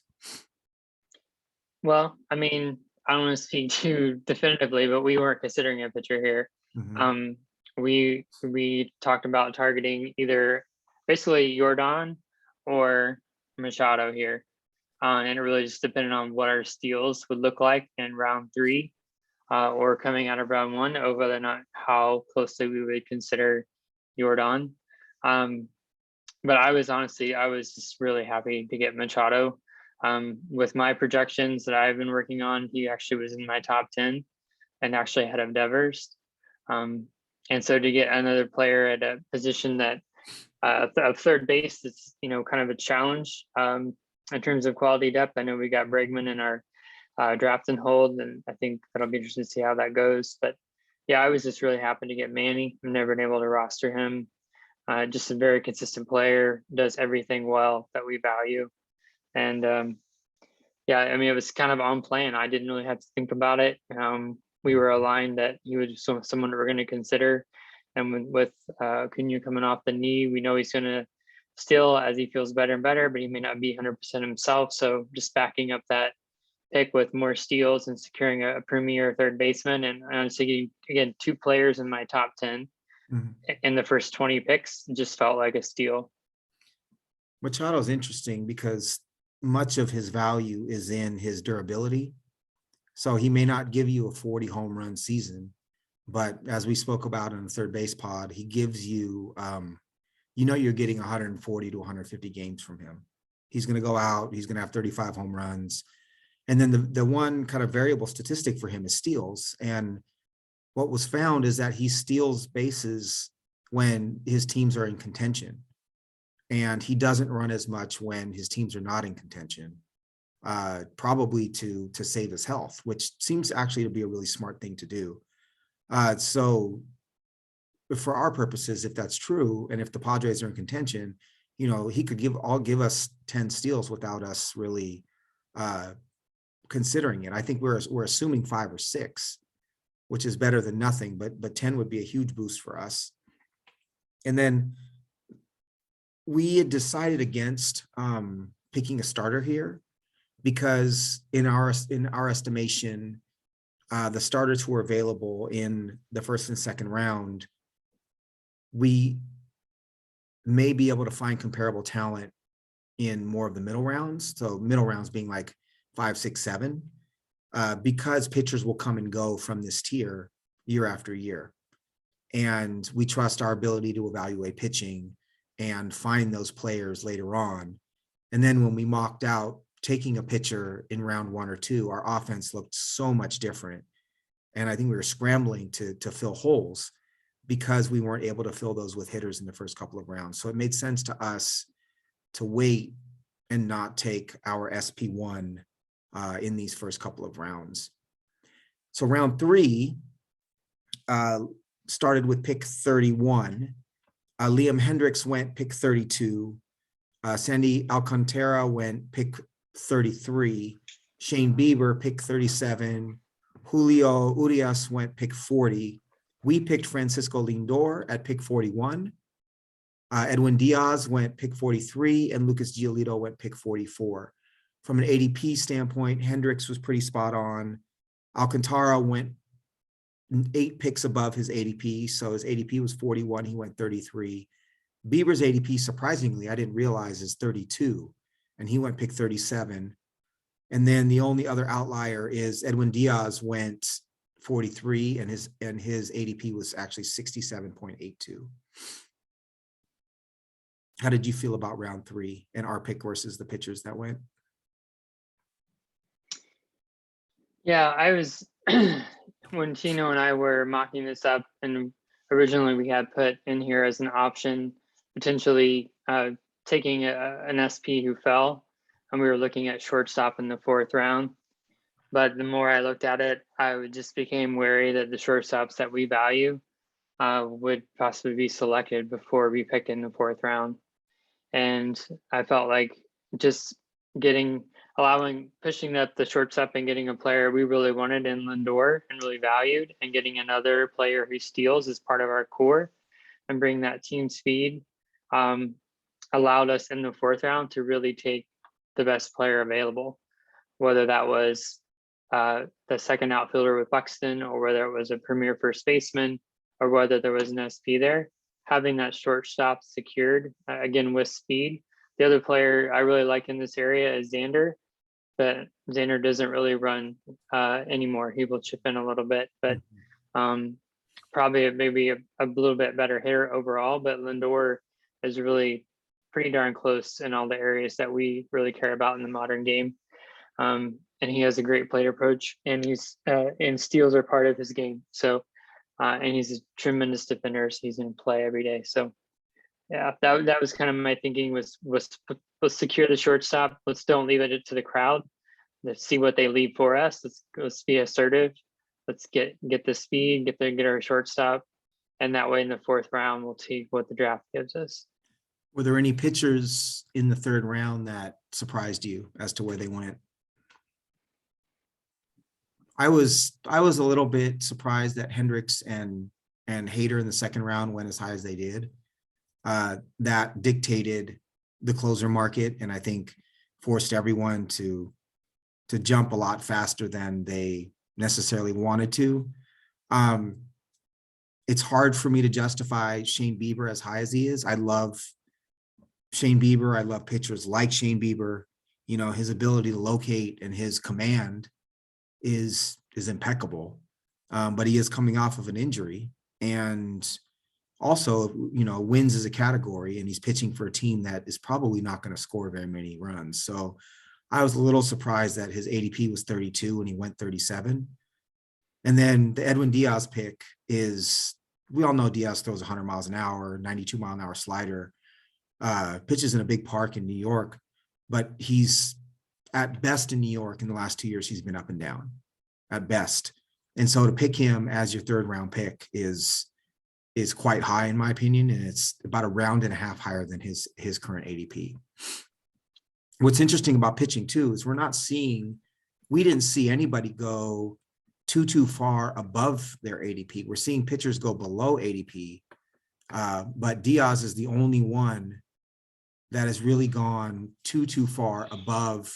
Well, I mean, I don't want to speak too definitively, but we weren't considering a pitcher here. Mm-hmm. We talked about targeting either basically Jordan or Machado here. And it really just depended on what our steals would look like in round 3 or coming out of round 1, or whether or not how closely we would consider Jordan. But I was just really happy to get Machado. With my projections that I've been working on, he actually was in my top 10 and actually ahead of Devers. And so to get another player at a position that of third base, it's kind of a challenge in terms of quality depth. I know we got Bregman in our draft and hold, and I think that'll be interesting to see how that goes. But yeah, I was just really happy to get Manny. I've never been able to roster him. Just a very consistent player, does everything well that we value. And yeah, I mean, it was kind of on plan. I didn't really have to think about it. We were aligned that he was someone that we're going to consider. And with Cunha coming off the knee, we know he's going to steal as he feels better and better, but he may not be 100% himself. So just backing up that pick with more steals and securing a premier third baseman. And honestly, again, 2 players in my top 10 in the first 20 picks just felt like a steal. Machado is interesting because much of his value is in his durability. So he may not give you a 40 home run season, but as we spoke about in the third base pod, he gives you, you're getting 140 to 150 games from him. He's going to go out, he's going to have 35 home runs. And then the one kind of variable statistic for him is steals. And what was found is that he steals bases when his teams are in contention. And he doesn't run as much when his teams are not in contention, probably to save his health, which seems actually to be a really smart thing to do. So for our purposes, if that's true, and if the Padres are in contention, he could give us 10 steals without us really considering it. I think we're assuming 5 or 6, which is better than nothing, but 10 would be a huge boost for us. And then we had decided against picking a starter here because in our estimation, the starters who were available in the first and second round, we may be able to find comparable talent in more of the middle rounds. So middle rounds being like 5, 6, 7, because pitchers will come and go from this tier year after year. And we trust our ability to evaluate pitching and find those players later on. And then when we mocked out taking a pitcher in round 1 or 2, our offense looked so much different. And I think we were scrambling to fill holes because we weren't able to fill those with hitters in the first couple of rounds. So it made sense to us to wait and not take our SP1 in these first couple of rounds. So round 3 started with pick 31. Liam Hendricks went pick 32. Sandy Alcantara went pick 33. Shane Bieber pick 37. Julio Urias went pick 40. We picked Francisco Lindor at pick 41. Edwin Diaz went pick 43, and Lucas Giolito went pick 44. From an ADP standpoint, Hendricks was pretty spot on. Alcantara went 8 picks above his ADP, so his ADP was 41, he went 33. Bieber's ADP, surprisingly, I didn't realize, is 32, and he went pick 37. And then the only other outlier is Edwin Diaz went 43, and his ADP was actually 67.82. How did you feel about round 3 and our pick versus the pitchers that went? Yeah, I was when Tino and I were mocking this up, and originally we had put in here as an option potentially taking an SP who fell, and we were looking at shortstop in the 4th round. But the more I looked at it, I just became wary that the shortstops that we value would possibly be selected before we picked in the 4th round. And I felt like just pushing up the shortstop and getting a player we really wanted in Lindor and really valued, and getting another player who steals as part of our core and bring that team speed allowed us in the 4th round to really take the best player available, whether that was the second outfielder with Buxton, or whether it was a premier first baseman, or whether there was an SP there. Having that shortstop secured, again, with speed. The other player I really like in this area is Xander, but Xander doesn't really run anymore. He will chip in a little bit, but probably maybe a little bit better hitter overall. But Lindor is really pretty darn close in all the areas that we really care about in the modern game. And he has a great plate approach, and and steals are part of his game. So, and he's a tremendous defender. So he's in play every day. So yeah, that was kind of my thinking was let's secure the shortstop. Let's don't leave it to the crowd. Let's see what they leave for us. Let's be assertive. let's get the speed, get our shortstop, and that way in the fourth round we'll take what the draft gives us. Were there any pitchers in the third round that surprised you as to where they went? I was a little bit surprised that Hendricks and Hader in the second round went as high as they did. That dictated the closer market, and I think forced everyone to jump a lot faster than they necessarily wanted to. It's hard for me to justify Shane Bieber as high as he is. I love Shane Bieber. I love pitchers like Shane Bieber. You know, his ability to locate and his command is impeccable. But he is coming off of an injury, and also, you know, wins as a category, and he's pitching for a team that is probably not going to score very many runs. So I was a little surprised that his ADP was 32 and he went 37. And then the Edwin Diaz pick is, we all know Diaz throws 100 miles an hour, 92 mile an hour slider, pitches in a big park in New York, but he's at best in New York in the last 2 years, he's been up and down at best. And so to pick him as your third round pick is quite high in my opinion. And it's about a round and a half higher than his current ADP. What's interesting about pitching too, is we didn't see anybody go too far above their ADP. We're seeing pitchers go below ADP, but Diaz is the only one that has really gone too far above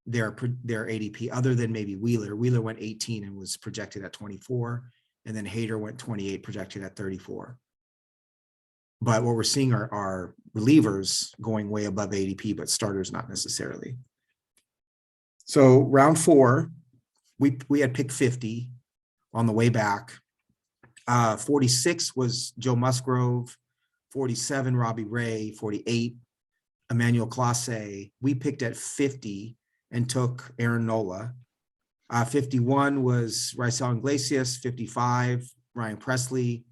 their ADP, other than maybe Wheeler. Wheeler went 18 and was projected at 24, and then Hader went 28, projected at 34. But what we're seeing are relievers going way above ADP, but starters not necessarily. So round 4, we had picked 50 on the way back. 46 was Joe Musgrove, 47 Robbie Ray, 48 Emmanuel Clase. We picked at 50 and took Aaron Nola. 51 was Raisel Iglesias, 55 Ryan Presley,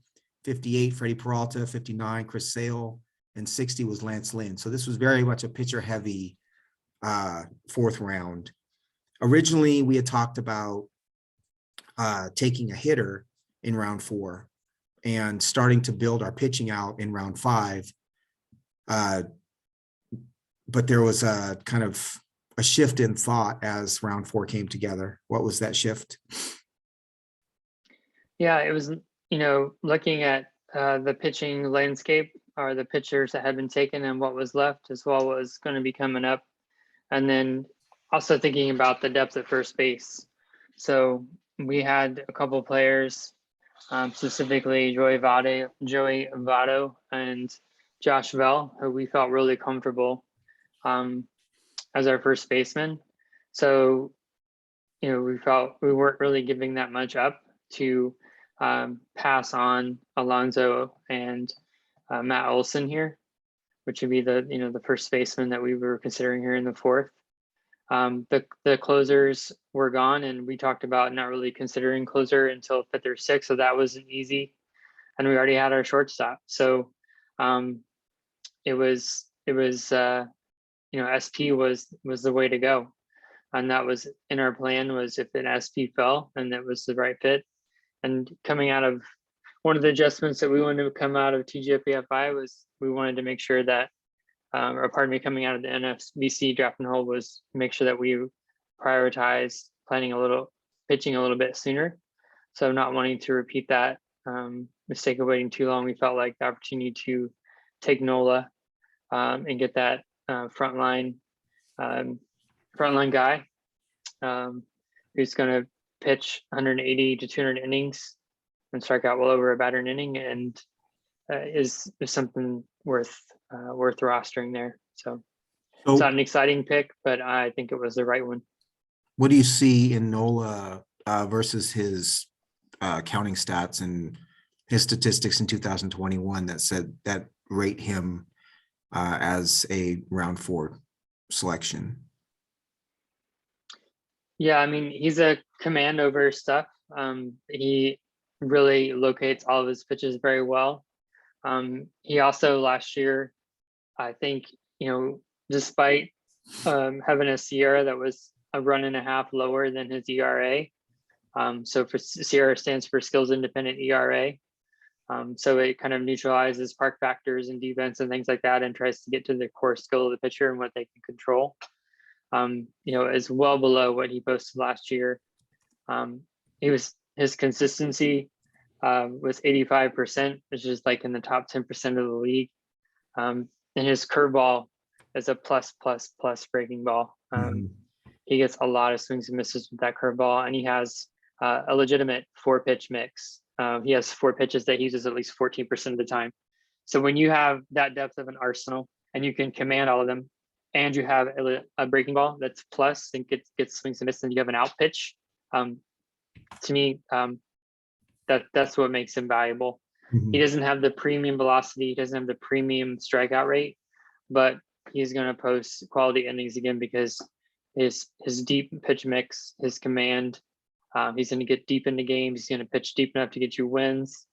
58 Freddie Peralta, 59 Chris Sale, and 60 was Lance Lynn. So this was very much a pitcher heavy fourth round. Originally, we had talked about taking a hitter in round 4 and starting to build our pitching out in round 5. But there was a kind of a shift in thought as round 4 came together. What was that shift? Yeah, it was, looking at the pitching landscape, or the pitchers that had been taken and what was left, as well as going to be coming up. And then also thinking about the depth at first base. So we had a couple players, specifically Joey Votto and Josh Bell, who we felt really comfortable as our first baseman. So, we felt we weren't really giving that much up to pass on Alonso and Matt Olson here, which would be the first baseman that we were considering here in the 4th. The closers were gone, and we talked about not really considering closer until 5th or 6th, so that wasn't easy. And we already had our shortstop, so it was SP was the way to go, and that was in our plan. Was if an SP fell and that was the right fit. And coming out of one of the adjustments that we wanted to come out of TGFBI was we wanted to make sure that, coming out of the NFBC draft and hold, was make sure that we prioritize pitching a little bit sooner. So not wanting to repeat that mistake of waiting too long, we felt like the opportunity to take Nola and get that frontline guy who's going to pitch 180 to 200 innings and strike out well over a batter an inning, and is something worth rostering there. So it's not an exciting pick, but I think it was the right one. What do you see in Nola versus his counting stats and his statistics in 2021 that rate him as a round 4 selection? Yeah, I mean, he's a command over stuff. He really locates all of his pitches very well. He also last year, I think, despite having a Sierra that was a run and a half lower than his ERA, So for Sierra stands for skills independent ERA. So it kind of neutralizes park factors and defense and things like that, and tries to get to the core skill of the pitcher and what they can control. Is well below what he posted last year. His consistency was 85%, which is like in the top 10% of the league. And his curveball is a plus breaking ball. He gets a lot of swings and misses with that curveball, and he has a legitimate 4-pitch mix. He has 4 pitches that he uses at least 14% of the time. So when you have that depth of an arsenal and you can command all of them, and you have a breaking ball that's plus and gets swings and misses, and you have an out pitch, to me, that's what makes him valuable. He doesn't have the premium velocity, he doesn't have the premium strikeout rate, but he's going to post quality innings again because his deep pitch mix, his command, he's going to get deep into games. He's going to pitch deep enough to get you wins.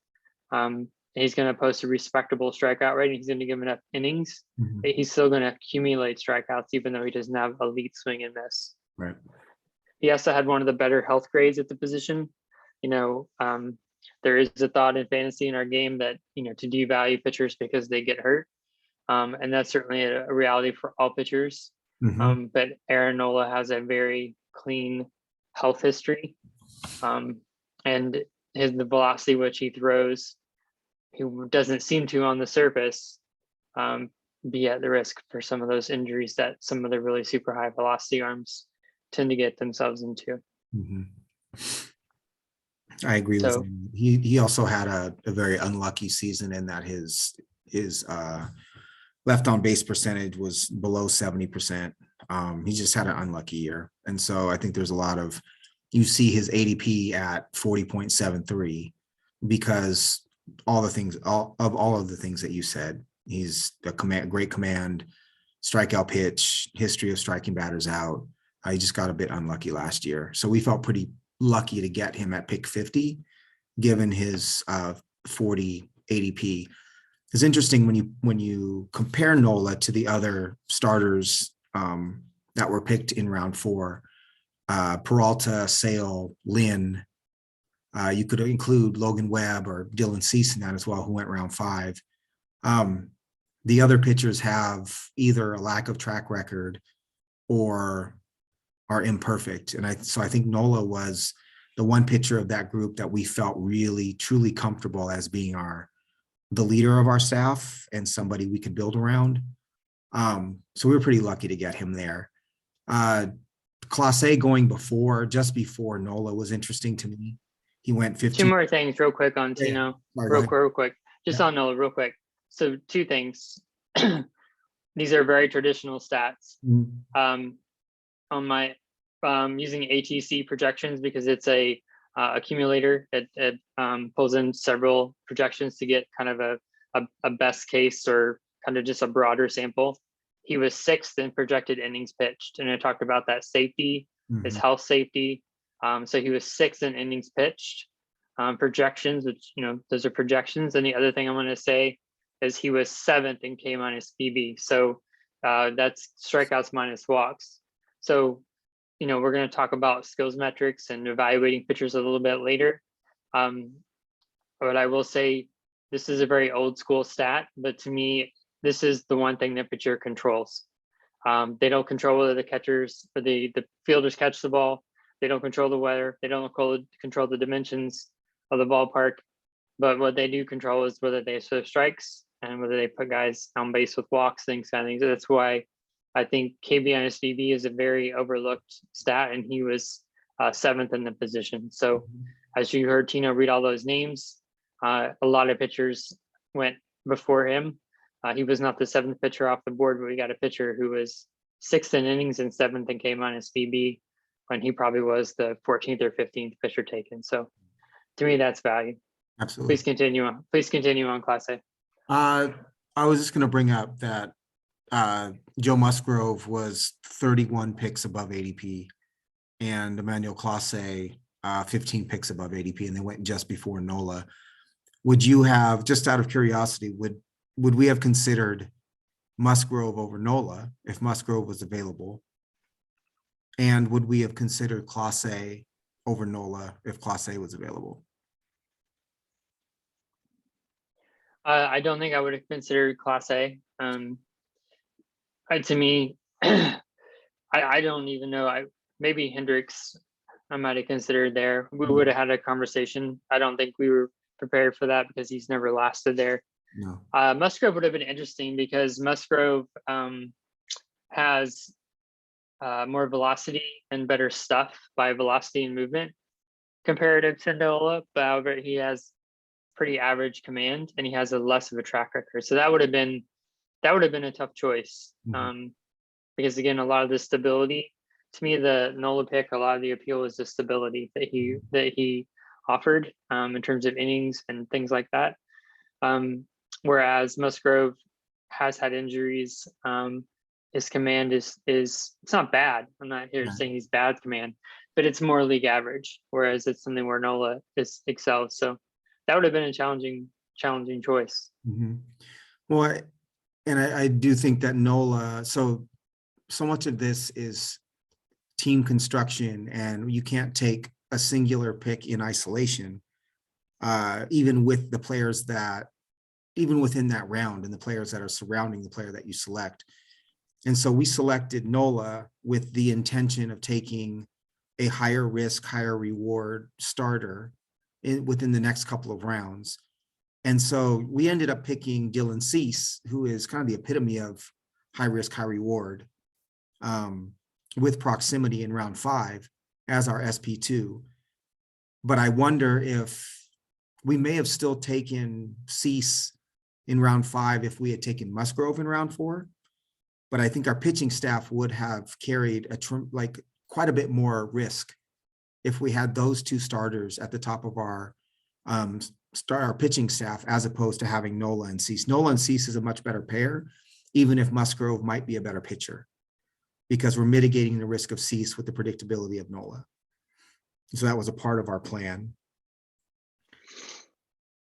He's going to post a respectable strikeout rate. He's going to give enough innings. He's still going to accumulate strikeouts, even though he doesn't have elite swing and miss. Right. He also had one of the better health grades at the position. There is a thought in fantasy in our game that, to devalue pitchers because they get hurt. And that's certainly a reality for all pitchers. But Aaron Nola has a very clean health history. And the velocity which he throws, he doesn't seem to on the surface be at the risk for some of those injuries that some of the really super high velocity arms tend to get themselves into. I agree with him. He also had a very unlucky season in that his left on base percentage was below 70%. He just had an unlucky year. And so I think there's a lot of, you see his ADP at 40.73 because all of the things that you said. He's a great command, strikeout pitch, history of striking batters out. He just got a bit unlucky last year. So we felt pretty lucky to get him at pick 50, given his 40 ADP. It's interesting when you compare Nola to the other starters that were picked in round 4, Peralta, Sale, Lynn. You could include Logan Webb or Dylan Cease in that as well, who went round 5. The other pitchers have either a lack of track record or are imperfect. And so I think Nola was the one pitcher of that group that we felt really, truly comfortable as being the leader of our staff and somebody we could build around. So we were pretty lucky to get him there. Class A going just before Nola was interesting to me. He went 15. 2 more things real quick on Tino. Real quick. Just on Nola real quick. So 2 things. These are very traditional stats. On my using ATC projections, because it's a accumulator. It pulls in several projections to get kind of a best case or kind of just a broader sample. He was 6th in projected innings pitched, and I talked about that safety, his health safety. So he was 6th in innings pitched. Projections, which those are projections. And the other thing I'm going to say is he was 7th in K minus BB. So that's strikeouts minus walks. So we're going to talk about skills metrics and evaluating pitchers a little bit later. But I will say this is a very old school stat, but to me, this is the one thing that pitcher controls. They don't control whether the catchers or the fielders catch the ball. They don't control the weather. They don't control the dimensions of the ballpark. But what they do control is whether they throw strikes and whether they put guys on base with walks, things kind of things. So that's why I think KBNSVB is a very overlooked stat, and he was 7th in the position. So as you heard Tino read all those names, a lot of pitchers went before him. He was not the 7th pitcher off the board, but we got a pitcher who was 6th in innings and 7th in K minus BB when he probably was the 14th or 15th pitcher taken. So to me, that's value. Absolutely. Please continue on Class A. I was just going to bring up that Joe Musgrove was 31 picks above ADP and Emmanuel Clase 15 picks above ADP, and they went just before Nola. Would you have, just out of curiosity, would we have considered Musgrove over Nola if Musgrove was available? And would we have considered Clase over Nola if Clase was available? I don't think I would have considered Clase. To me, I don't even know. Maybe Hendricks I might have considered there. We would have had a conversation. I don't think we were prepared for that because he's never lasted there. No. Musgrove would have been interesting because Musgrove has more velocity and better stuff by velocity and movement comparative to Nola. But however, he has pretty average command and he has a less of a track record. So that would have been a tough choice. Because again, a lot of the stability, to me, the Nola pick, a lot of the appeal is the stability that he offered in terms of innings and things like that. Whereas Musgrove has had injuries. His command is it's not bad. I'm not here saying he's bad command, but it's more league average. Whereas it's something where Nola excels. So that would have been a challenging choice. Well, I do think that Nola. So much of this is team construction, and you can't take a singular pick in isolation, even with the players that, even within that round and the players that are surrounding the player that you select. And so we selected Nola with the intention of taking a higher risk, higher reward starter within the next couple of rounds. And so we ended up picking Dylan Cease, who is kind of the epitome of high risk, high reward, with proximity in round 5 as our SP2. But I wonder if we may have still taken Cease in round 5 if we had taken Musgrove in round 4. But I think our pitching staff would have carried quite a bit more risk if we had those two starters at the top of our pitching staff, as opposed to having Nola and Cease. Nola and Cease is a much better pair, even if Musgrove might be a better pitcher, because we're mitigating the risk of Cease with the predictability of Nola. So that was a part of our plan.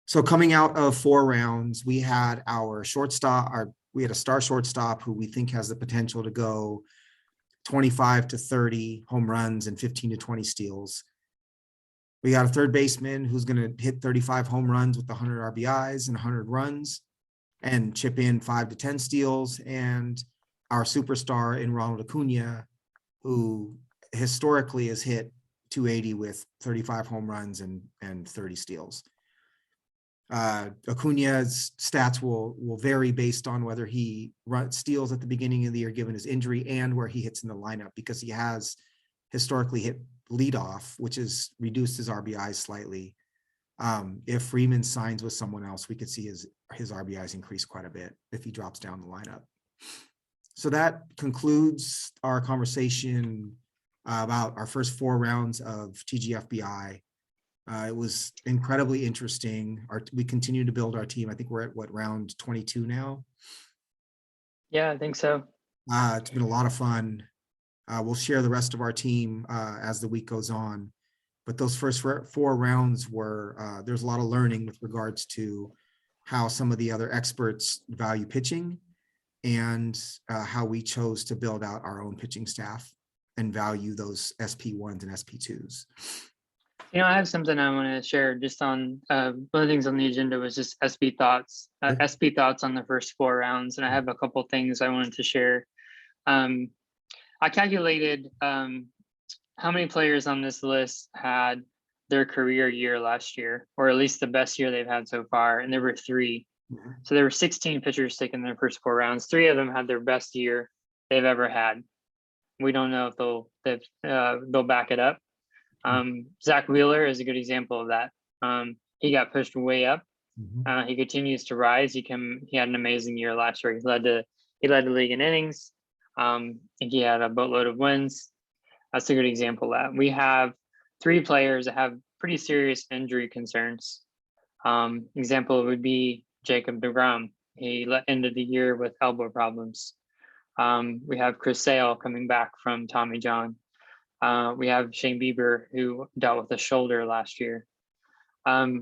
So coming out of 4 rounds, we had our shortstop, we had a star shortstop who we think has the potential to go 25 to 30 home runs and 15 to 20 steals. We got a third baseman who's going to hit 35 home runs with 100 RBIs and 100 runs and chip in 5 to 10 steals. And our superstar in Ronald Acuna, who historically has hit 280 with 35 home runs and 30 steals. Acuna's stats will vary based on whether he steals at the beginning of the year given his injury and where he hits in the lineup, because he has historically hit leadoff, which has reduced his RBIs slightly. If Freeman signs with someone else, we could see his RBIs increase quite a bit if he drops down the lineup. So that concludes our conversation about our first 4 rounds of TGFBI. It was incredibly interesting. We continue to build our team. I think we're at round 22 now. Yeah, I think so. It's been a lot of fun. We'll share the rest of our team as the week goes on. But those first 4 rounds were, there's a lot of learning with regards to how some of the other experts value pitching and how we chose to build out our own pitching staff and value those SP1s and SP2s. I have something I want to share just on one of the things on the agenda was just SP thoughts on the first 4 rounds. And I have a couple things I wanted to share. I calculated how many players on this list had their career year last year, or at least the best year they've had so far. And there were 3. So there were 16 pitchers taken their first 4 rounds. 3 of them had their best year they've ever had. We don't know if they'll back it up. Zach Wheeler is a good example of that. He got pushed way up. He continues to rise. He had an amazing year last year. He led the league in innings. And he had a boatload of wins. That's a good example of that. We have 3 players that have pretty serious injury concerns. Example would be Jacob deGrom. He ended the year with elbow problems. We have Chris Sale coming back from Tommy John. We have Shane Bieber, who dealt with a shoulder last year.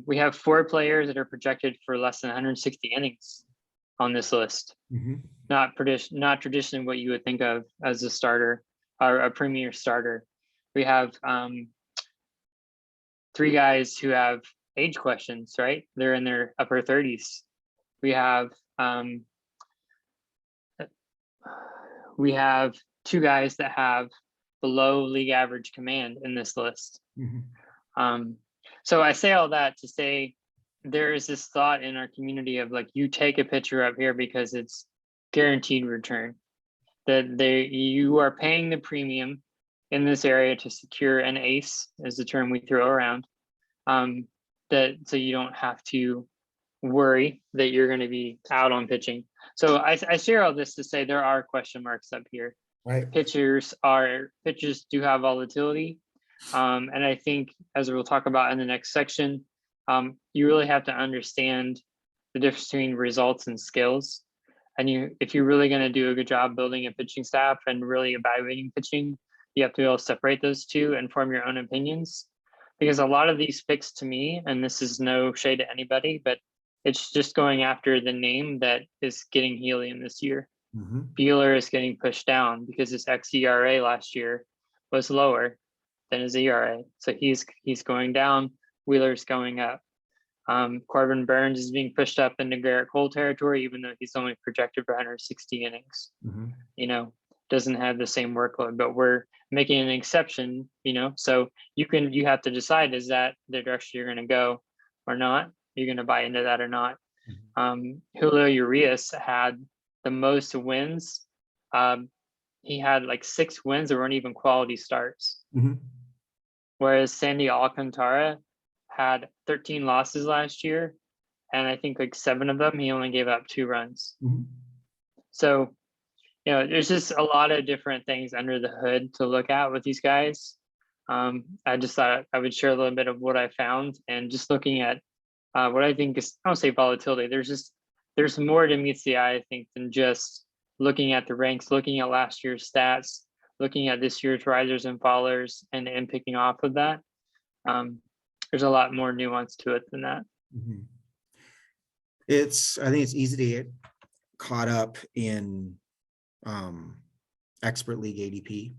We have 4 players that are projected for less than 160 innings on this list. Not traditionally what you would think of as a starter or a premier starter. We have three guys who have age questions, right? They're in their upper 30s. We have two guys that have below league average command in this list. So I say all that to say there is this thought in our community of like, you take a pitcher up here because it's guaranteed return, that you are paying the premium in this area to secure an ace, is the term we throw around, that so you don't have to worry that you're going to be out on pitching. So I share all this to say there are question marks up here. Right. Pitchers do have volatility. And I think, as we'll talk about in the next section, you really have to understand the difference between results and skills. And if you're really going to do a good job building a pitching staff and really evaluating pitching, you have to be able to separate those two and form your own opinions. Because a lot of these picks, to me, and this is no shade to anybody, but it's just going after the name that is getting helium this year. Buehler is getting pushed down because his xERA last year was lower than his ERA. So he's going down, Wheeler's going up. Corbin Burns is being pushed up into Garrett Cole territory, even though he's only projected for 160 innings. Doesn't have the same workload, but we're making an exception, so you have to decide, is that the direction you're going to go or not? You're going to buy into that or not? Julio Urias had the most wins. He had like 6 wins that weren't even quality starts. Whereas Sandy Alcantara had 13 losses last year, and I think like 7 of them, he only gave up 2 runs. So, there's just a lot of different things under the hood to look at with these guys. I just thought I would share a little bit of what I found, and just looking at what I think is, I don't say volatility, there's more to meets the eye, I think, than just looking at the ranks, looking at last year's stats, looking at this year's risers and fallers, and picking off of that. There's a lot more nuance to it than that. I think it's easy to get caught up in expert league ADP,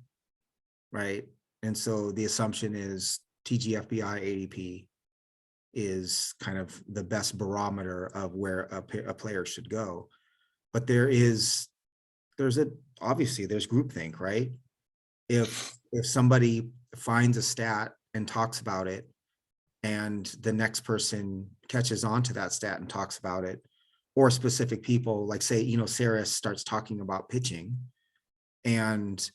right? And so the assumption is TGFBI ADP is kind of the best barometer of where a player should go. But obviously there's groupthink, right? If somebody finds a stat and talks about it, and the next person catches on to that stat and talks about it, or specific people, like say, Saris starts talking about pitching, and,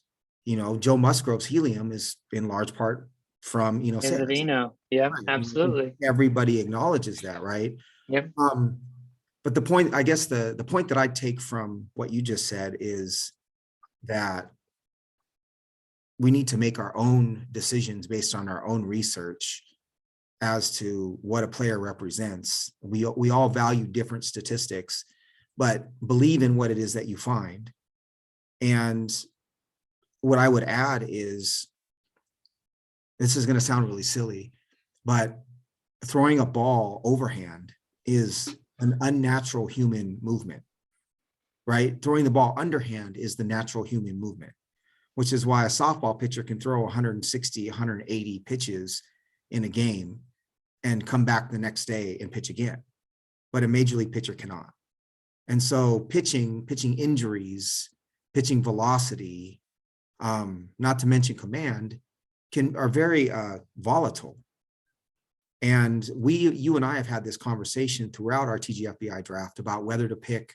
Joe Musgrove's helium is in large part from, Saris. Yeah, Right. absolutely. Everybody acknowledges that, right? Yep. But the point, I guess the point that I take from what you just said is that we need to make our own decisions based on our own research as to what a player represents. We all value different statistics, but believe in what it is that you find. And what I would add is, this is going to sound really silly, but throwing a ball overhand is an unnatural human movement, right? Throwing the ball underhand is the natural human movement, which is why a softball pitcher can throw 160, 180 pitches in a game and come back the next day and pitch again, but a major league pitcher cannot. And so pitching injuries, pitching velocity, not to mention command, are very volatile. And you and I have had this conversation throughout our TGFBI draft about whether to pick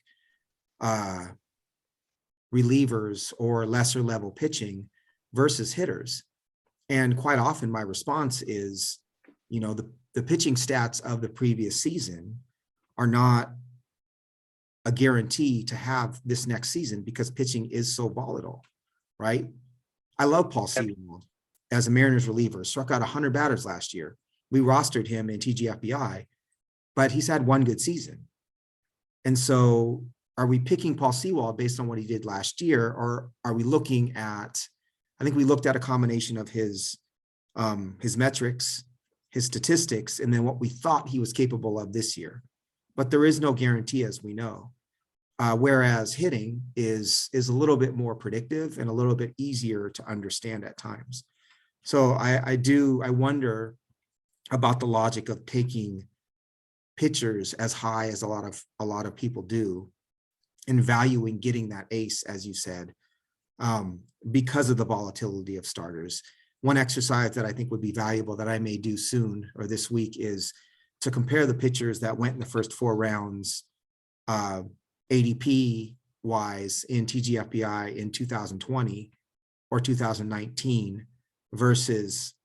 relievers or lesser level pitching versus hitters. And quite often my response is, the pitching stats of the previous season are not a guarantee to have this next season, because pitching is so volatile, right? I love Paul Sewell as a Mariners reliever, struck out 100 batters last year. We rostered him in TGFBI, but he's had one good season. And so are we picking Paul Sewell based on what he did last year? Or are we looking at, I think we looked at a combination of his metrics, his statistics, and then what we thought he was capable of this year. But there is no guarantee, as we know. Whereas hitting is a little bit more predictive and a little bit easier to understand at times. So I wonder about the logic of taking pitchers as high as a lot of people do, and valuing getting that ace, as you said, because of the volatility of starters. One exercise that I think would be valuable that I may do soon or this week is to compare the pitchers that went in the first 4 rounds, ADP wise in TGFBI in 2020 or 2019 versus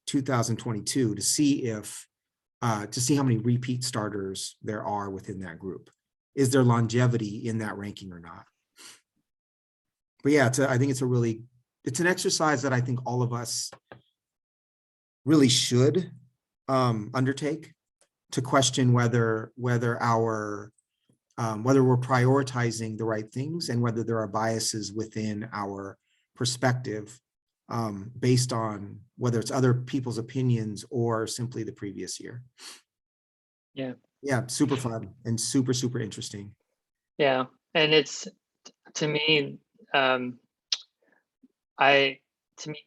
2022 to see if to see how many repeat starters there are within that group. Is there longevity in that ranking or not? But yeah, I think it's an exercise that I think all of us really should undertake, to question whether we're prioritizing the right things and whether there are biases within our perspective based on whether it's other people's opinions or simply the previous year. Yeah, super fun and super, super interesting. Yeah, and it's, to me,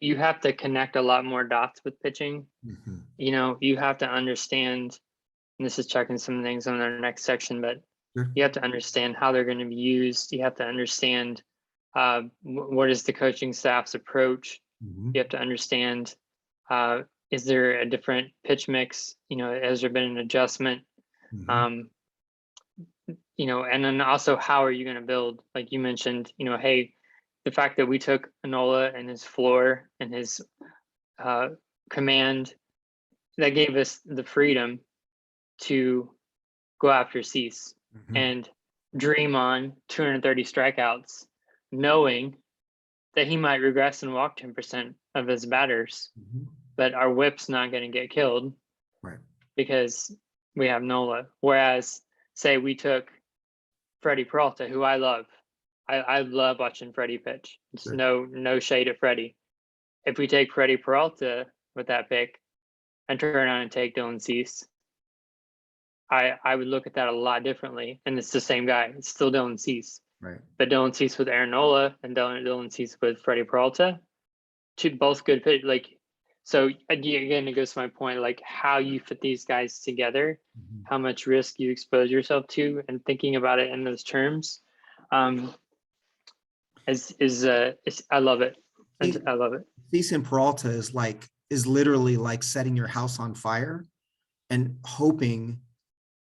you have to connect a lot more dots with pitching. Mm-hmm. You know, you have to understand, and this is checking some things on our next section, but Sure. You have to understand how they're going to be used. You have to understand what is the coaching staff's approach. Mm-hmm. You have to understand, is there a different pitch mix? You know, has there been an adjustment? Mm-hmm. You know, and then also, how are you going to build? Like you mentioned, you know, hey, the fact that we took Enola and his floor and his command, that gave us the freedom to go after Cease Mm-hmm. and dream on 230 strikeouts, knowing that he might regress and walk 10% of his batters, Mm-hmm. but our whip's not going to get killed, right? Because we have Nola. Whereas, say we took Freddie Peralta, who I love. I love watching Freddie pitch. It's Sure. no shade at Freddie. If we take Freddie Peralta with that pick and turn around and take Dylan Cease, I would look at that a lot differently. And it's the same guy. It's still Dylan Cease. Right. But Dylan Cease with Aaron Nola and Dylan Cease with Freddie Peralta, both good pitch. Like, so again, it goes to my point, like how you fit these guys together, Mm-hmm. how much risk you expose yourself to, and thinking about it in those terms, I love it. I love it. Cease and Peralta is literally like setting your house on fire and hoping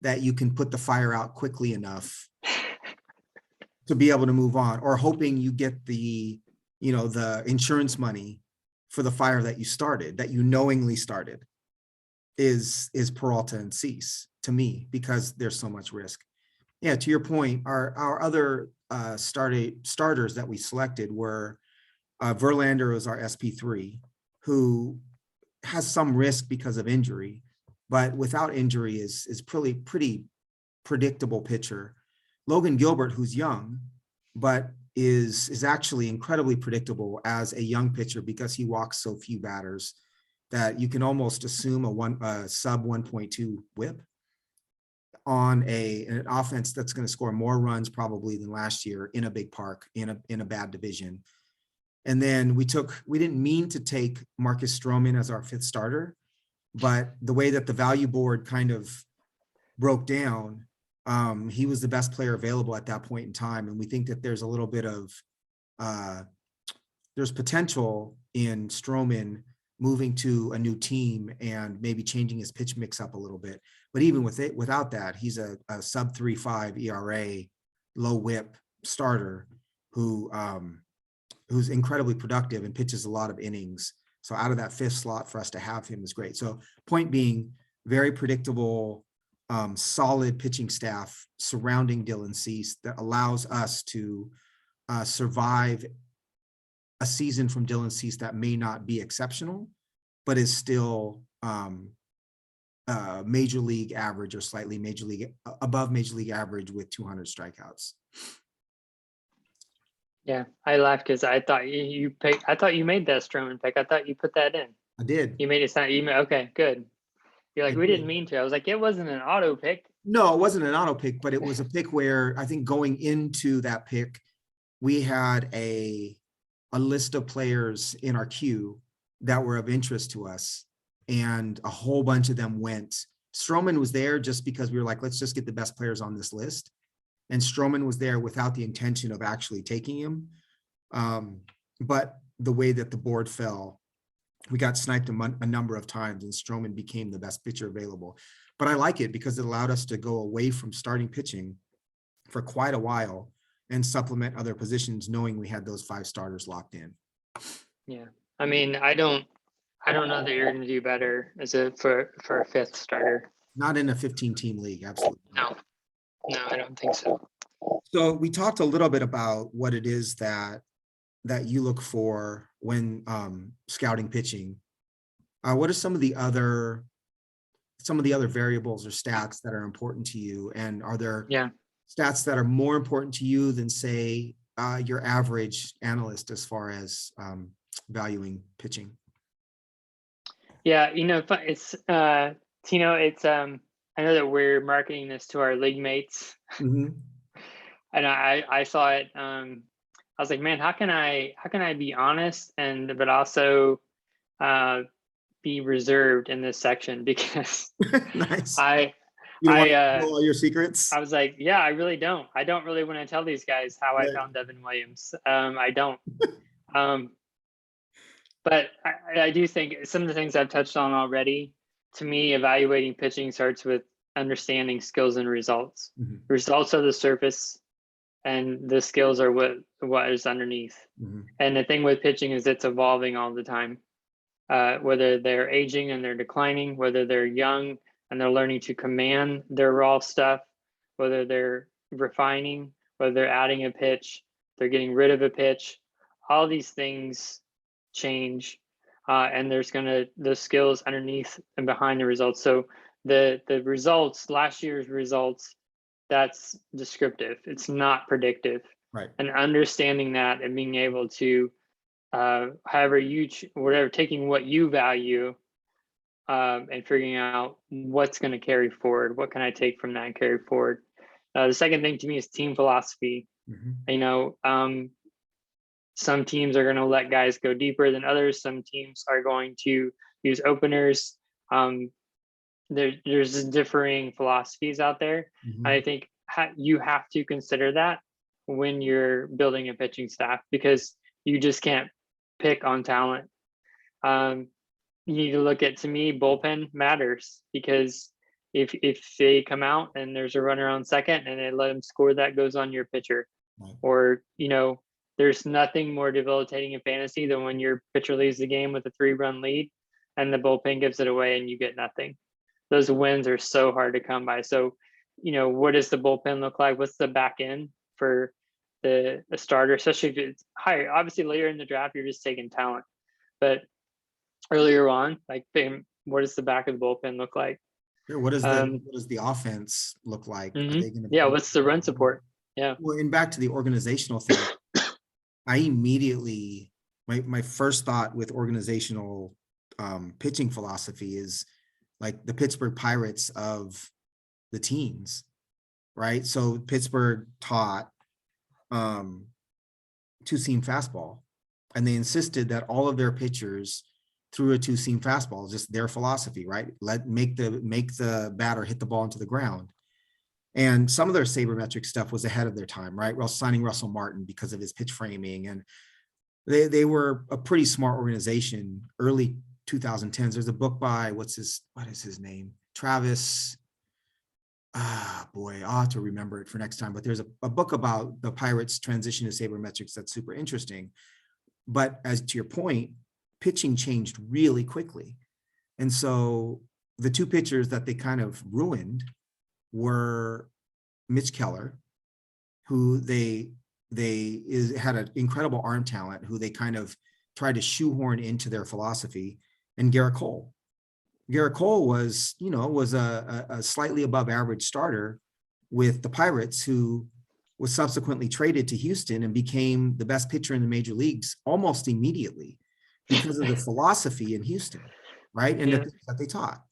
that you can put the fire out quickly enough to be able to move on, or hoping you get the insurance money for the fire that you started, that you knowingly started, is Peralta and Cease to me, because there's so much risk. Yeah, to your point, our other starters that we selected were Verlander was our SP3, who has some risk because of injury, but without injury is pretty predictable pitcher. Logan Gilbert, who's young, but is actually incredibly predictable as a young pitcher because he walks so few batters that you can almost assume a sub 1.2 whip on an offense that's going to score more runs probably than last year in a big park in a bad division. And then we didn't mean to take Marcus Stroman as our 5th starter, but the way that the value board kind of broke down, he was the best player available at that point in time. And we think that there's a little bit of, there's potential in Stroman moving to a new team and maybe changing his pitch mix up a little bit. But even without that, he's a sub 3.5 ERA, low whip starter who's incredibly productive and pitches a lot of innings. So out of that 5th slot, for us to have him is great. So point being, very predictable, solid pitching staff surrounding Dylan Cease that allows us to survive a season from Dylan Cease that may not be exceptional, but is still major league average or slightly above major league average with 200 strikeouts. Yeah, I laughed because I thought you made that Stroman pick. I thought you put that in. I did. You made it sound. Okay, good. You're like, we didn't mean to. I was like, it wasn't an auto pick. No, it wasn't an auto pick, but it was a pick where I think going into that pick, we had a list of players in our queue that were of interest to us. and a whole bunch of them went. Stroman was there just because we were like, let's just get the best players on this list. And Stroman was there without the intention of actually taking him. But the way that the board fell, we got sniped a number of times, and Stroman became the best pitcher available. But I like it because it allowed us to go away from starting pitching for quite a while and supplement other positions, knowing we had those 5 starters locked in. Yeah, I mean, I don't know that you're going to do better as for a 5th starter. Not in a 15-team league, absolutely. No, I don't think so. So we talked a little bit about what it is that you look for when scouting pitching. What are some of the other variables or stats that are important to you? And are there stats that are more important to you than, say, your average analyst as far as valuing pitching? Yeah, it's Tino, it's I know that we're marketing this to our league mates. Mm-hmm. And I saw it. I was like, man, how can I be honest but also be reserved in this section? Because nice. You want to know all your secrets? I was like, yeah, I really don't. I don't really want to tell these guys how I found Devin Williams. I don't. But I do think some of the things I've touched on already, to me, evaluating pitching starts with understanding skills and results. Mm-hmm. Results are the surface, and the skills are what is underneath. Mm-hmm. And the thing with pitching is it's evolving all the time. Whether they're aging and they're declining, whether they're young and they're learning to command their raw stuff, whether they're refining, whether they're adding a pitch, they're getting rid of a pitch, all these things change, and there's the skills underneath and behind the results. So the results, last year's results, that's descriptive. It's not predictive. Right. And understanding that and being able to, taking what you value, and figuring out what's going to carry forward. What can I take from that and carry forward? The second thing to me is team philosophy. Mm-hmm. Some teams are going to let guys go deeper than others. Some teams are going to use openers. There's differing philosophies out there. Mm-hmm. And I think you have to consider that when you're building a pitching staff, because you just can't pick on talent. You need to look at, to me, bullpen matters, because if they come out and there's a runner on second and they let them score, that goes on your pitcher. Right. Or, there's nothing more debilitating in fantasy than when your pitcher leaves the game with a 3-run lead and the bullpen gives it away and you get nothing. Those wins are so hard to come by. So, what does the bullpen look like? What's the back end for the starter, especially if it's higher? Obviously, later in the draft, you're just taking talent. But earlier on, what does the back of the bullpen look like? What does the offense look like? Mm-hmm. What's the run support? Yeah. Well, and back to the organizational thing, I immediately, my first thought with organizational pitching philosophy is like the Pittsburgh Pirates of the teens, right? So Pittsburgh taught 2-seam fastball, and they insisted that all of their pitchers threw a 2-seam fastball, just their philosophy, right? Make the batter hit the ball into the ground. And some of their sabermetric stuff was ahead of their time, right? Well, signing Russell Martin because of his pitch framing, and they were a pretty smart organization. Early 2010s. There's a book by what is his name? Travis. Boy, I'll have to remember it for next time. But there's a book about the Pirates' transition to sabermetrics that's super interesting. But as to your point, pitching changed really quickly, and so the 2 pitchers that they kind of ruined were Mitch Keller, who they had an incredible arm talent, who they kind of tried to shoehorn into their philosophy, and Garrett Cole. Garrett Cole was a slightly above average starter with the Pirates, who was subsequently traded to Houston and became the best pitcher in the major leagues almost immediately because of the philosophy in Houston, right? And the things that they taught.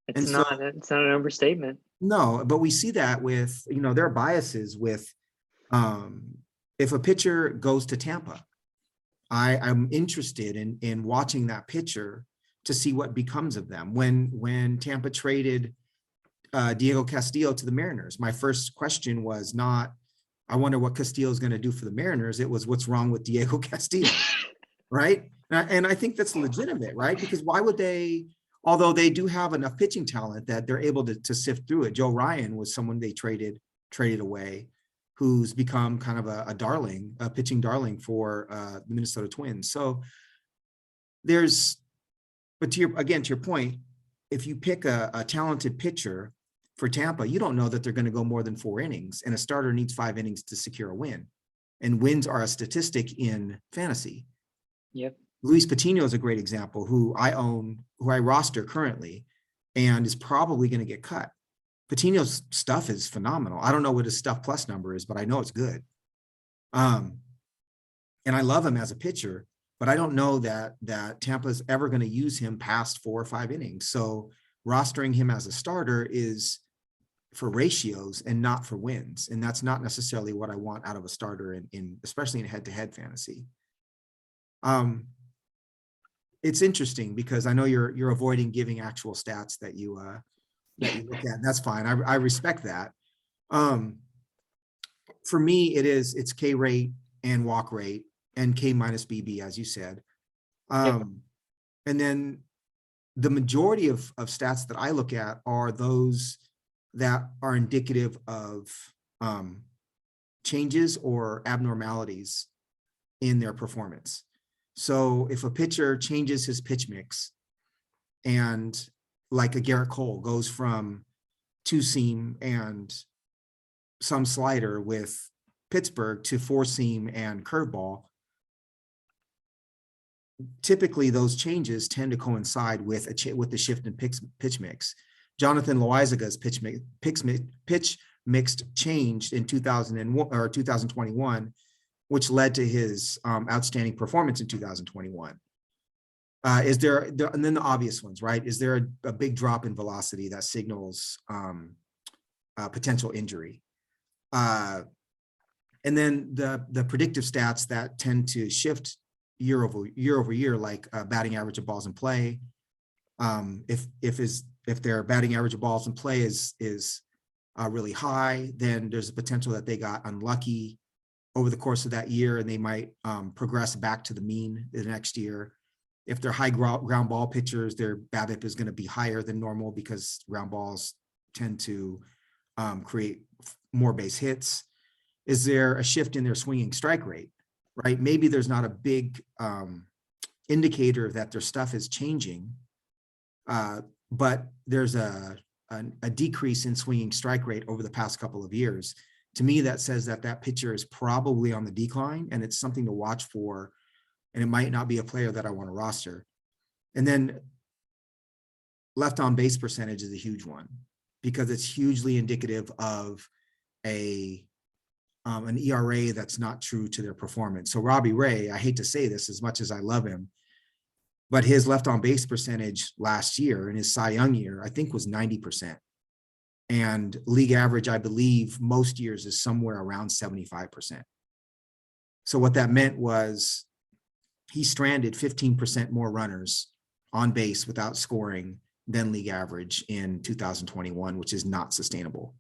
It's not an overstatement. No, but we see that with, there are biases with, if a pitcher goes to Tampa, I'm interested in watching that pitcher to see what becomes of them. When Tampa traded Diego Castillo to the Mariners, my first question was not, I wonder what Castillo is going to do for the Mariners. It was, what's wrong with Diego Castillo, right? And I think that's legitimate, right? Because why would they, although they do have enough pitching talent that they're able to sift through it. Joe Ryan was someone they traded away, who's become kind of a darling, a pitching darling for the Minnesota Twins. So but to your point, if you pick a talented pitcher for Tampa, you don't know that they're going to go more than 4 innings, and a starter needs 5 innings to secure a win. And wins are a statistic in fantasy. Yep. Luis Patino is a great example, who I own, who I roster currently, and is probably going to get cut. Patino's stuff is phenomenal. I don't know what his stuff plus number is, but I know it's good. And I love him as a pitcher, but I don't know that Tampa's ever going to use him past 4 or 5 innings. So rostering him as a starter is for ratios and not for wins. And that's not necessarily what I want out of a starter especially in head-to-head fantasy. It's interesting because I know you're avoiding giving actual stats that you look at. And that's fine. I respect that. For me, it's K rate and walk rate and K minus BB, as you said. Yep. And then the majority of stats that I look at are those that are indicative of changes or abnormalities in their performance. So if a pitcher changes his pitch mix, and like a Garrett Cole goes from 2-seam and some slider with Pittsburgh to 4-seam and curveball, typically those changes tend to coincide with the shift in pitch mix. Jonathan Loaizaga's pitch mix changed in 2001 or 2021, which led to his outstanding performance in 2021. Is there, and then the obvious ones, right? Is there a big drop in velocity that signals potential injury? And then the predictive stats that tend to shift year over year, like batting average of balls in play. If their batting average of balls in play is really high, then there's a potential that they got unlucky over the course of that year, and they might progress back to the mean the next year. If they're high ground ball pitchers, their BABIP is going to be higher than normal because ground balls tend to create more base hits. Is there a shift in their swinging strike rate, right? Maybe there's not a big indicator that their stuff is changing, but there's a decrease in swinging strike rate over the past couple of years. To me, that says that pitcher is probably on the decline, and it's something to watch for, and it might not be a player that I want to roster. And then left on base percentage is a huge one because it's hugely indicative of an ERA that's not true to their performance. So Robbie Ray, I hate to say this as much as I love him, but his left on base percentage last year in his Cy Young year, I think was 90%. And league average, I believe most years is somewhere around 75%. So what that meant was he stranded 15% more runners on base without scoring than league average in 2021, which is not sustainable.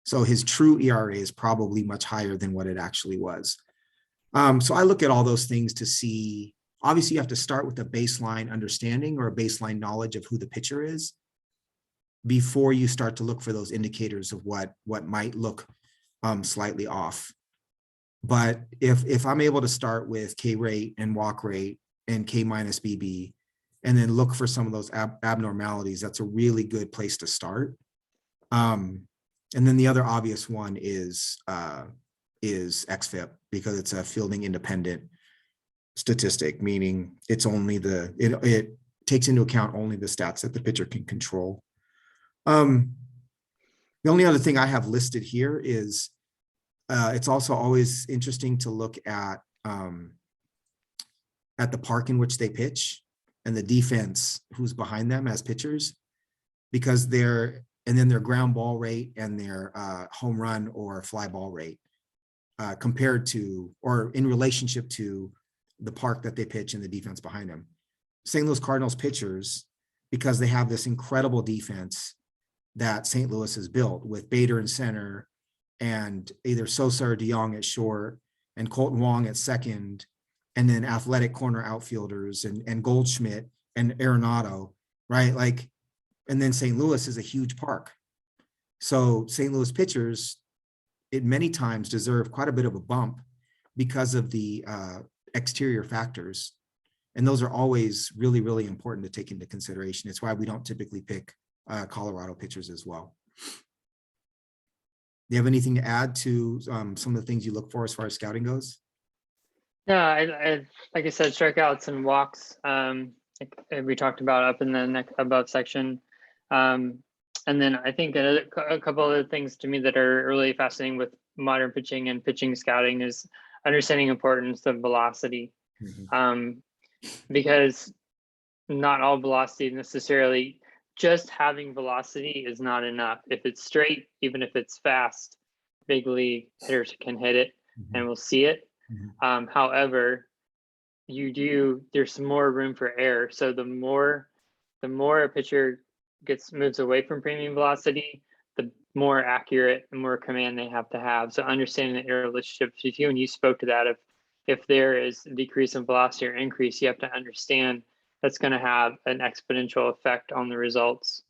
So his true ERA is probably much higher than what it actually was. So I look at all those things to see, obviously you have to start with a baseline understanding or a baseline knowledge of who the pitcher is before you start to look for those indicators of what might look slightly off. But if I'm able to start with K rate and walk rate and K minus BB, and then look for some of those abnormalities, that's a really good place to start. And then the other obvious one is XFIP, because it's a fielding independent statistic, meaning it's only it takes into account only the stats that the pitcher can control. The only other thing I have listed here is it's also always interesting to look at the park in which they pitch and the defense who's behind them as pitchers, because their ground ball rate and their home run or fly ball rate compared to or in relationship to the park that they pitch and the defense behind them. St. Louis Cardinals pitchers, because they have this incredible defense that St. Louis has built with Bader in center and either Sosa or DeYoung at short and Colton Wong at second, and then athletic corner outfielders and Goldschmidt and Arenado, right? Like, and then St. Louis is a huge park. So St. Louis pitchers, it many times deserve quite a bit of a bump because of the exterior factors. And those are always really, really important to take into consideration. It's why we don't typically pick Colorado pitchers as well. Do you have anything to add to some of the things you look for as far as scouting goes? No, I like I said, strikeouts and walks. Like we talked about up in the above section. And then I think a couple other things to me that are really fascinating with modern pitching and pitching scouting is understanding importance of velocity. Because not all velocity necessarily, just having velocity is not enough. If it's straight, even if it's fast, big league hitters can hit it and we'll see it. However, there's some more room for error. So the more a pitcher moves away from premium velocity, the more accurate and more command they have to have. So understanding the error relationship to you, and you spoke to that, if there is a decrease in velocity or increase, you have to understand that's going to have an exponential effect on the results.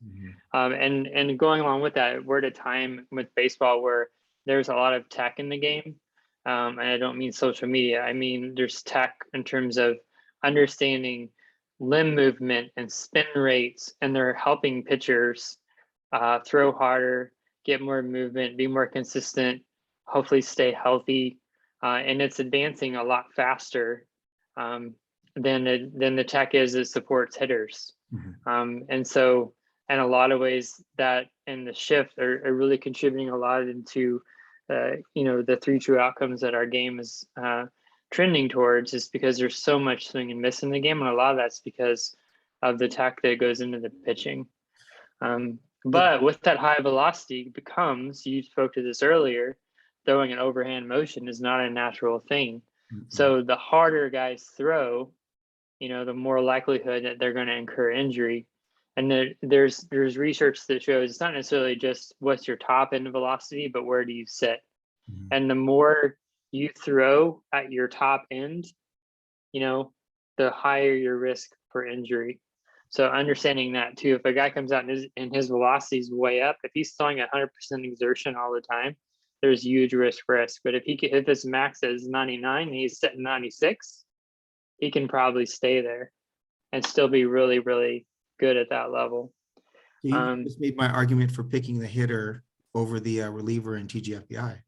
And going along with that, we're at a time with baseball where there's a lot of tech in the game. And I don't mean social media. I mean, there's tech in terms of understanding limb movement and spin rates, and they're helping pitchers throw harder, get more movement, be more consistent, hopefully stay healthy. And it's advancing a lot faster than the tech is that supports hitters. And so, in a lot of ways, that and the shift are really contributing a lot into the three true outcomes that our game is trending towards, is because there's so much swing and miss in the game, and a lot of that's because of the tech that goes into the pitching. But with that high velocity becomes, you spoke to this earlier, throwing an overhand motion is not a natural thing. So the harder guys throw, the more likelihood that they're going to incur injury. And there's research that shows it's not necessarily just what's your top end velocity, but where do you sit? And the more you throw at your top end, the higher your risk for injury. So understanding that too, if a guy comes out and his velocity is way up, if he's throwing 100% exertion all the time, there's huge risk. But if his max is 99 and he's sitting 96, he can probably stay there and still be really, really good at that level. You just made my argument for picking the hitter over the reliever in TGFBI.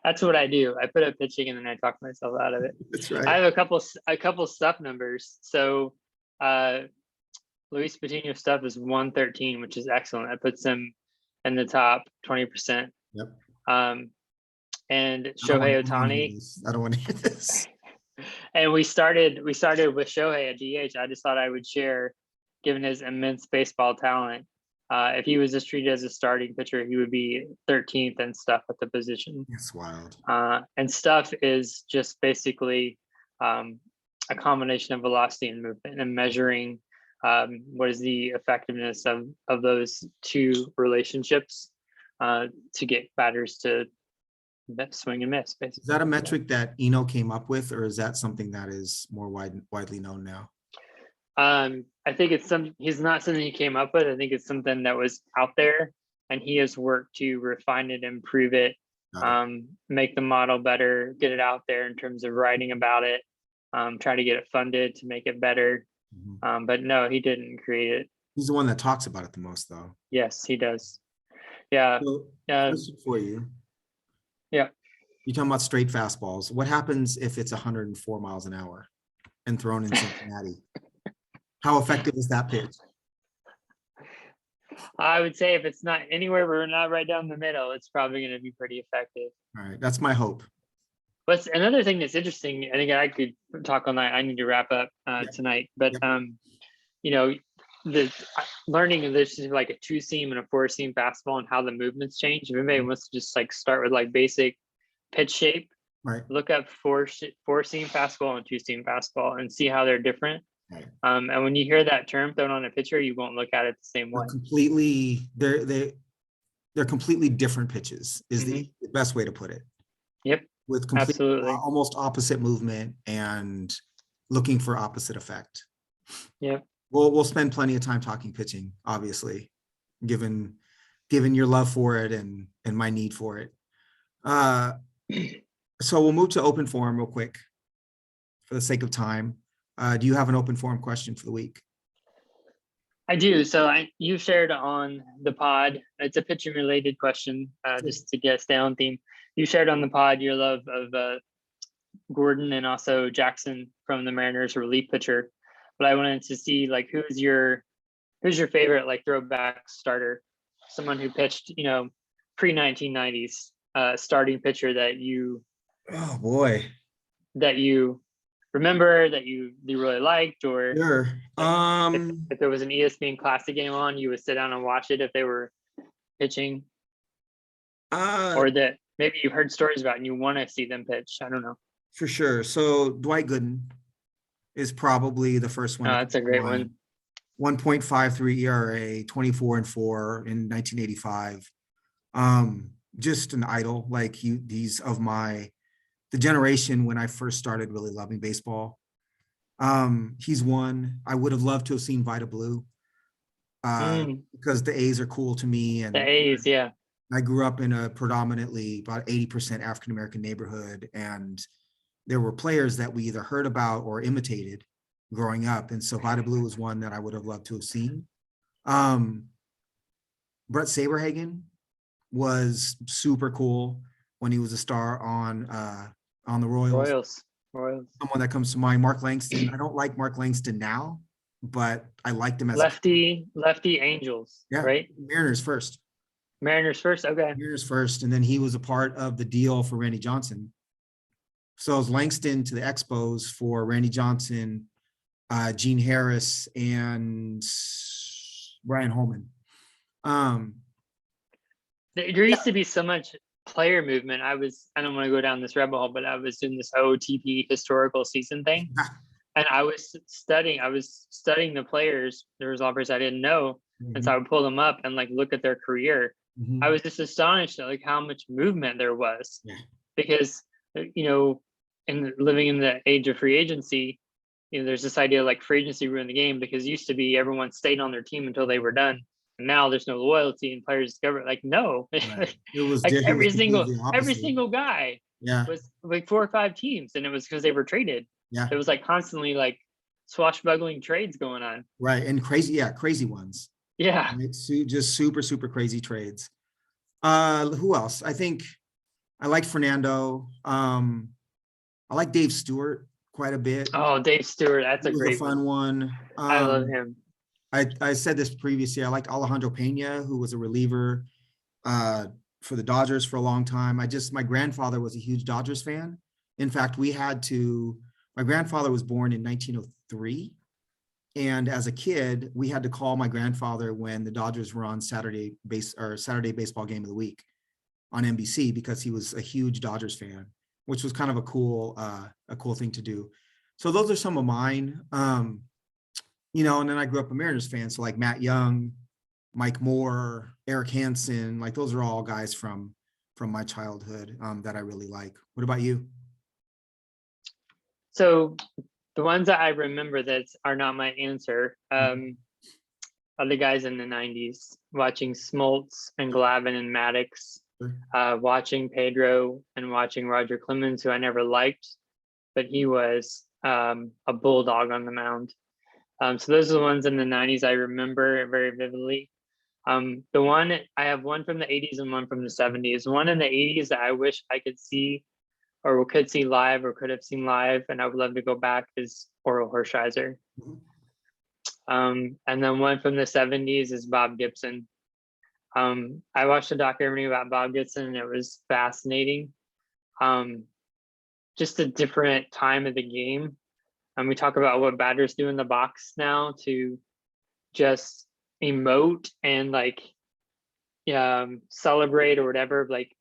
That's what I do. I put up pitching and then I talk myself out of it. That's right. I have a couple stuff numbers. So Luis Patino stuff is 113, which is excellent. That puts him in the top 20%. Yep. And Shohei Ohtani. I don't want to hear this. And we started with Shohei at DH. I just thought I would share, given his immense baseball talent. If he was just treated as a starting pitcher, he would be 13th and stuff at the position. It's wild. And stuff is just basically a combination of velocity and movement, and measuring what is the effectiveness of those two relationships to get batters to swing and miss, basically. Is that a metric that Eno came up with, or is that something that is more widely known now? I think he's not something he came up with. I think it's something that was out there, and he has worked to refine it, improve it, make the model better, get it out there in terms of writing about it, try to get it funded to make it better. But no, he didn't create it. He's the one that talks about it the most, though. Yes, he does. Yeah. So, question for you. Yeah. You're talking about straight fastballs. What happens if it's 104 miles an hour and thrown in Cincinnati? How effective is that pitch? I would say if it's not anywhere, we're not right down the middle, it's probably going to be pretty effective. All right. That's my hope. But another thing that's interesting, I think I could talk all night. I need to wrap up tonight, but the learning of this is like a 2-seam and a 4-seam fastball and how the movements change. If anybody wants to just like start with like basic pitch shape, Right. look up four-seam fastball and two-seam fastball and see how they're different. Right. And when you hear that term thrown on a pitcher, you won't look at it the same way. They're completely different pitches is the best way to put it. Yep. With complete, Absolutely. almost opposite movement and looking for opposite effect. Yep. We'll spend plenty of time talking pitching, obviously, given your love for it and my need for it. So we'll move to open forum real quick for the sake of time. Do you have an open forum question for the week? I do. So you shared on the pod, it's a pitching related question, just to get stay on theme. You shared on the pod your love of Gordon and also Jackson from the Mariners relief pitcher. But I wanted to see like who's your favorite like throwback starter, someone who pitched, pre-1990s, starting pitcher that you remember that you really liked, or sure. If there was an ESPN Classic game on, you would sit down and watch it if they were pitching, or that maybe you heard stories about and you want to see them pitch. I don't know. For sure. So Dwight Gooden is probably the first one. That's a great one. 1.53 ERA, 24-4 in 1985. Just an idol. Like he's of the generation when I first started really loving baseball. He's one. I would have loved to have seen Vita Blue because the A's are cool to me. And the A's, yeah. I grew up in a predominantly about 80% African-American neighborhood, and there were players that we either heard about or imitated growing up. And so Vita Blue was one that I would have loved to have seen. Brett Saberhagen was super cool when he was a star on the Royals. Someone that comes to mind, Mark Langston. I don't like Mark Langston now, but I liked him as lefty Angels. Yeah, right. Mariners first. Okay. Mariners first, and then he was a part of the deal for Randy Johnson. So it was Langston to the Expos for Randy Johnson, Gene Harris, and Brian Holman. There used to be so much player movement. I don't want to go down this rabbit hole, but I was doing this OTP historical season thing. And I was studying the players. There was offers I didn't know. And so I would pull them up and like look at their career. I was just astonished at like how much movement there was. Because, in living in the age of free agency, there's this idea like free agency ruined the game, because it used to be everyone stayed on their team until they were done. And now there's no loyalty and players discover like, no, right. It was like every single guy was like 4 or 5 teams. And it was because they were traded. Yeah. It was like constantly like swashbuckling trades going on. Right. And crazy ones. Yeah. It's just super, super crazy trades. Who else? I think I like Fernando. I like Dave Stewart quite a bit. Oh, Dave Stewart. That's a great fun one. I love him. I said this previously. I liked Alejandro Pena, who was a reliever for the Dodgers for a long time. My grandfather was a huge Dodgers fan. In fact, my grandfather was born in 1903. And as a kid, we had to call my grandfather when the Dodgers were on Saturday baseball game of the week on NBC, because he was a huge Dodgers fan, which was kind of a cool thing to do. So those are some of mine. And then I grew up a Mariners fan. So like Matt Young, Mike Moore, Eric Hansen, like those are all guys from my childhood that I really like. What about you? So the ones that I remember that are not my answer are the guys in the 90s, watching Smoltz and Glavine and Maddox, watching Pedro and watching Roger Clemens, who I never liked, but he was a bulldog on the mound. So those are the ones in the 90s I remember very vividly. I have one from the 80s and one from the 70s. One in the 80s that I wish I could see or could see live or could have seen live, and I would love to go back, is Orel Hershiser. And then one from the 70s is Bob Gibson. I watched a documentary about Bob Gibson and it was fascinating. Just a different time of the game. And we talk about what batters do in the box now to just emote and like celebrate or whatever. Like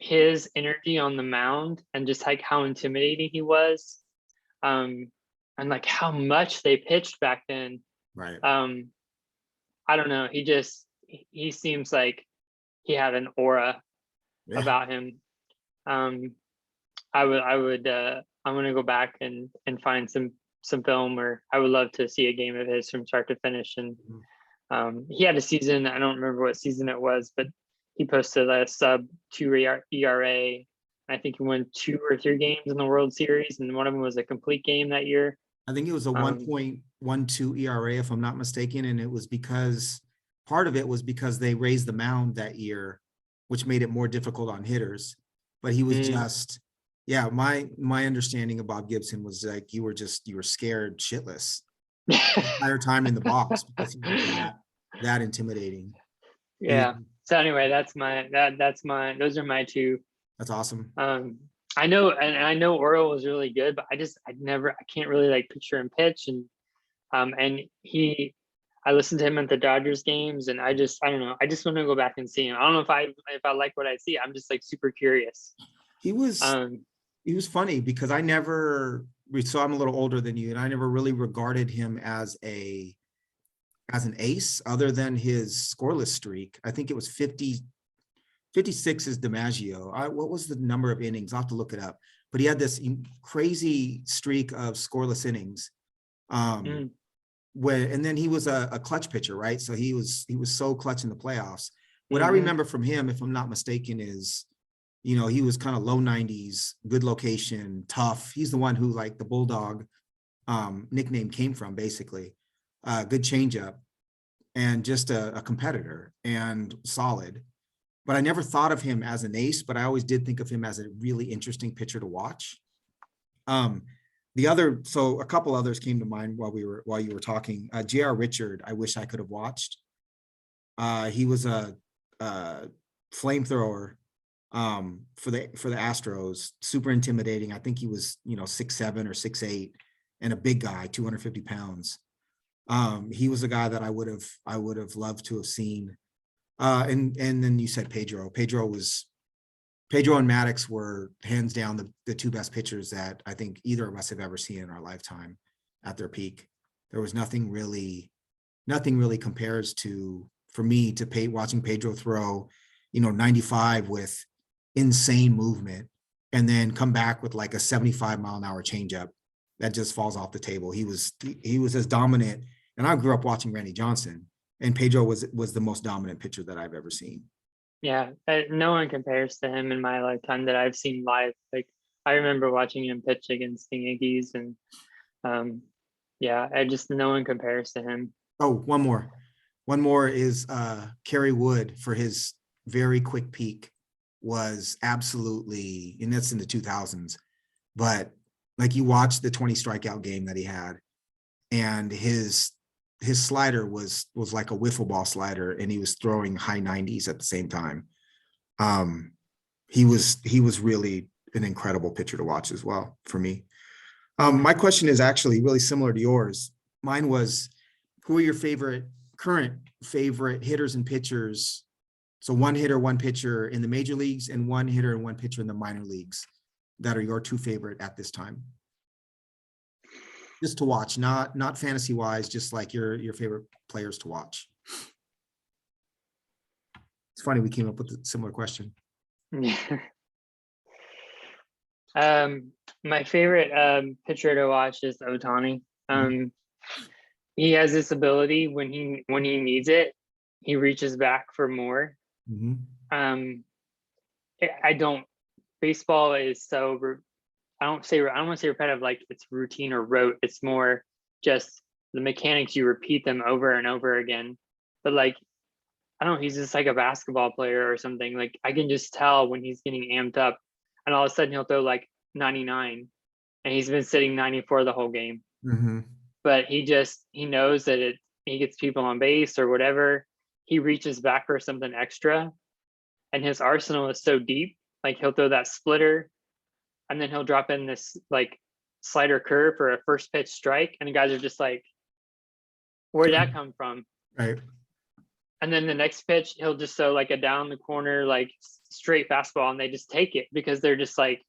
his energy on the mound and just like how intimidating he was, and like how much they pitched back then. Right. I don't know. He seems like he had an aura Yeah. about him. I'm gonna go back and find some film, or I would love to see a game of his from start to finish. And he had a season, I don't remember what season it was, but he posted a sub-2 ERA. I think he won 2 or 3 games in the World Series, and one of them was a complete game that year. I think it was a 1.12 ERA, if I'm not mistaken, and it was because part of it was because they raised the mound that year, which made it more difficult on hitters. But he was just, yeah. My understanding of Bob Gibson was like you were scared shitless the entire time in the box because he was that intimidating. Yeah. So anyway, those are my 2. That's awesome. I know Oriole was really good, but I can't really like picture him pitch. And I listened to him at the Dodgers games, and I don't know. I just want to go back and see him. I don't know if I like what I see. I'm just like super curious. He was funny because so I'm a little older than you, and I never really regarded him as an ace other than his scoreless streak. I think it was 56 is DiMaggio. What was the number of innings? I'll have to look it up. But he had this crazy streak of scoreless innings. And then he was a clutch pitcher, right? So he was so clutch in the playoffs. What I remember from him, if I'm not mistaken, is, he was kind of low 90s, good location, tough. He's the one who like the Bulldog nickname came from, basically. Good changeup and just a competitor and solid. But I never thought of him as an ace, but I always did think of him as a really interesting pitcher to watch. So a couple others came to mind while you were talking. J.R. Richard, I wish I could have watched. He was a flamethrower for the Astros, super intimidating. I think he was 6'7" or 6'8" and a big guy, 250 pounds. He was a guy that I would have loved to have seen. And then you said Pedro. Pedro and Maddox were hands down the 2 best pitchers that I think either of us have ever seen in our lifetime at their peak. There was nothing really compares to, for me, to watching Pedro throw, 95 with insane movement and then come back with like a 75-mile-an-hour changeup that just falls off the table. He was as dominant. And I grew up watching Randy Johnson, and Pedro was the most dominant pitcher that I've ever seen. Yeah, no one compares to him in my lifetime that I've seen live. Like I remember watching him pitch against the Yankees, and no one compares to him. Oh, one more is Kerry Wood, for his very quick peak, was absolutely, and that's in the 2000s. But like you watched the 20 strikeout game that he had, and his slider was like a wiffle ball slider, and he was throwing high 90s at the same time. He was really an incredible pitcher to watch as well for me. My question is actually really similar to yours. Mine was, who are your current favorite hitters and pitchers? So one hitter, one pitcher in the major leagues, and one hitter and one pitcher in the minor leagues that are your 2 favorite at this time. Just to watch, not fantasy wise, just like your favorite players to watch. It's funny, we came up with a similar question. My favorite pitcher to watch is Ohtani. He has this ability when he needs it, he reaches back for more. Baseball is so, I don't want to say repetitive, like it's routine or rote. It's more just the mechanics, you repeat them over and over again. But like, I don't know, he's just like a basketball player or something. Like I can just tell when he's getting amped up, and all of a sudden he'll throw like 99, and he's been sitting 94 the whole game. But he knows that he gets people on base or whatever. He reaches back for something extra, and his arsenal is so deep. Like he'll throw that splitter, and then he'll drop in this like slider curve for a first pitch strike, and the guys are just like, where'd that come from? Right. and then the next pitch, he'll just throw like a down the corner, like straight fastball, and they just take it because they're just like,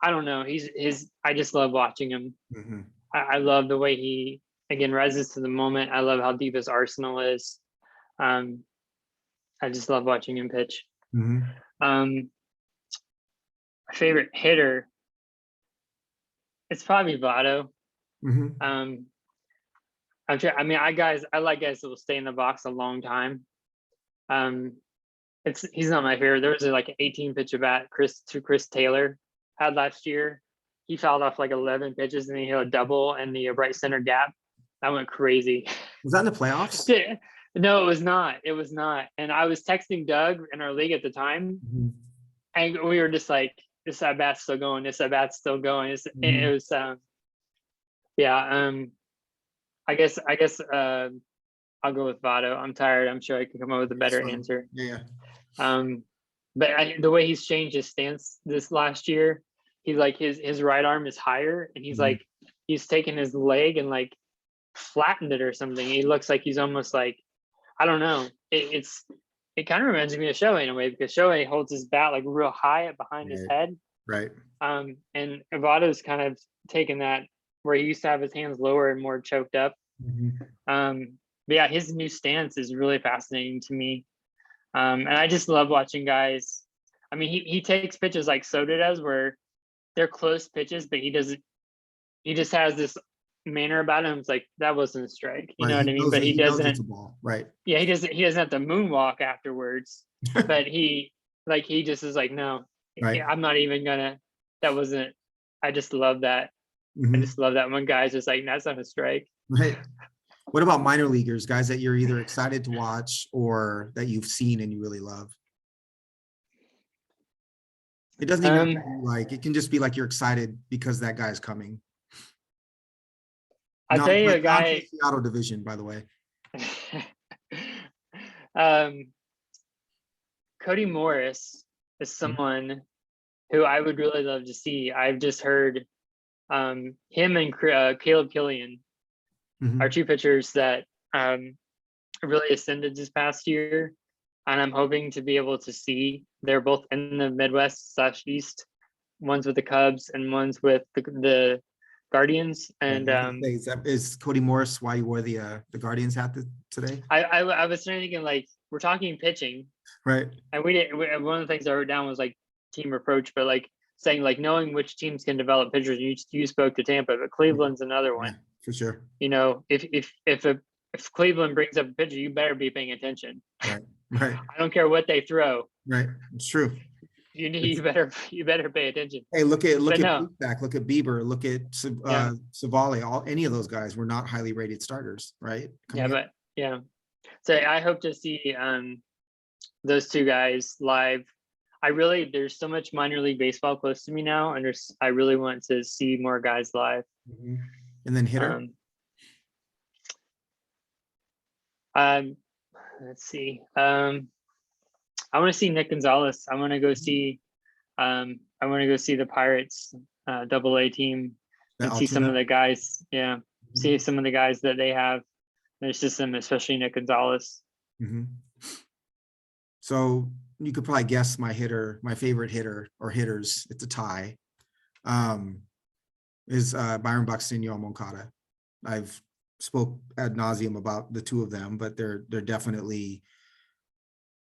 I don't know. I just love watching him. Mm-hmm. I love the way he, again, rises to the moment. I love how deep his arsenal is. I just love watching him pitch. Mm-hmm. My favorite hitter, it's probably Votto. Mm-hmm. I like guys that will stay in the box a long time. He's not my favorite. There was like an 18 pitch at bat Chris Taylor had last year. He fouled off like 11 pitches and he hit a double in the right center gap. I went crazy. Was that in the playoffs? No, it was not. It was not. And I was texting Doug in our league at the time, Mm-hmm. and we were just like, "This at bat's still going. This at bat's still going." It was, yeah. I guess I'll go with Votto. I'm tired. I'm sure I can come up with a better answer. Yeah. But the way he's changed his stance this last year, he's like his right arm is higher, and he's like he's taken his leg and like flattened it or something. He looks like he's almost like, I don't know. It kind of reminds me of Shohei in a way, because Shohei holds his bat like real high behind his head. Right. And Votto's kind of taken that where he used to have his hands lower and more choked up. But yeah, his new stance is really fascinating to me. And I just love watching guys. I mean, he takes pitches like Soto does, where they're close pitches, but he just has this manner about him. It's like, that wasn't a strike. You know what I mean? But he doesn't. It's a ball. Right. Yeah, he doesn't have to moonwalk afterwards. But he just is like, no, right. I'm not even gonna. That wasn't. I just love that. I just love that when guys just like, that's not a strike. Right. What about minor leaguers, guys that you're either excited to watch or that you've seen and you really love? It doesn't even have to be like, it can just be like you're excited because that guy's coming. I'll tell you a guy. Not Seattle division, by the way. Cody Morris is someone who I would really love to see. I've just heard him and Caleb Killian are two pitchers that really ascended this past year, and I'm hoping to be able to see. They're both in the Midwest/East. One's with the Cubs and one's with the Guardians. And is Cody Morris why you wore the Guardians hat today? I was thinking, like, we're talking pitching, right? And one of the things I wrote down was like team approach, but like saying like knowing which teams can develop pitchers. You spoke to Tampa, but Cleveland's another one. Yeah, for sure. You know, if Cleveland brings up a pitcher, you better be paying attention. Right. I don't care what they throw. Right. It's true. You better pay attention. Hey, look at Back, look at Bieber, look at Savali. Any of those guys were not highly rated starters, right? So I hope to see those two guys live. There's so much minor league baseball close to me now, and I really want to see more guys live. And then hitter. Let's see. I want to see Nick Gonzalez. I want to go see the Pirates AA team and see some of the guys. Yeah. See some of the guys that they have in their system, especially Nick Gonzalez. So you could probably guess my favorite hitter or hitters. It's a tie. Is Byron Buxton, Yoel Moncada. I've spoke ad nauseum about the two of them, but they're definitely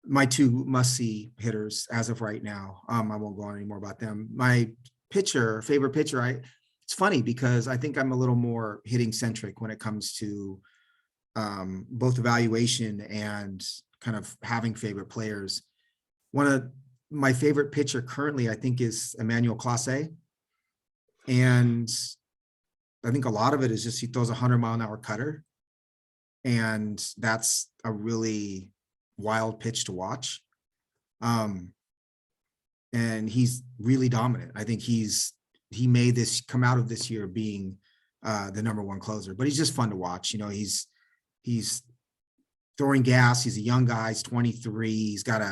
my two must-see hitters as of right now. I won't go on anymore about them. My favorite pitcher, it's funny because I think I'm a little more hitting centric when it comes to both evaluation and kind of having favorite players. One of my favorite pitcher currently, I think, is Emmanuel Clase. And I think a lot of it is just he throws 100-mile-an-hour cutter. And that's a really wild pitch to watch. And he's really dominant. I think he made this come out of this year being the number one closer, but he's just fun to watch. You know, he's throwing gas. He's a young guy. He's 23. He's got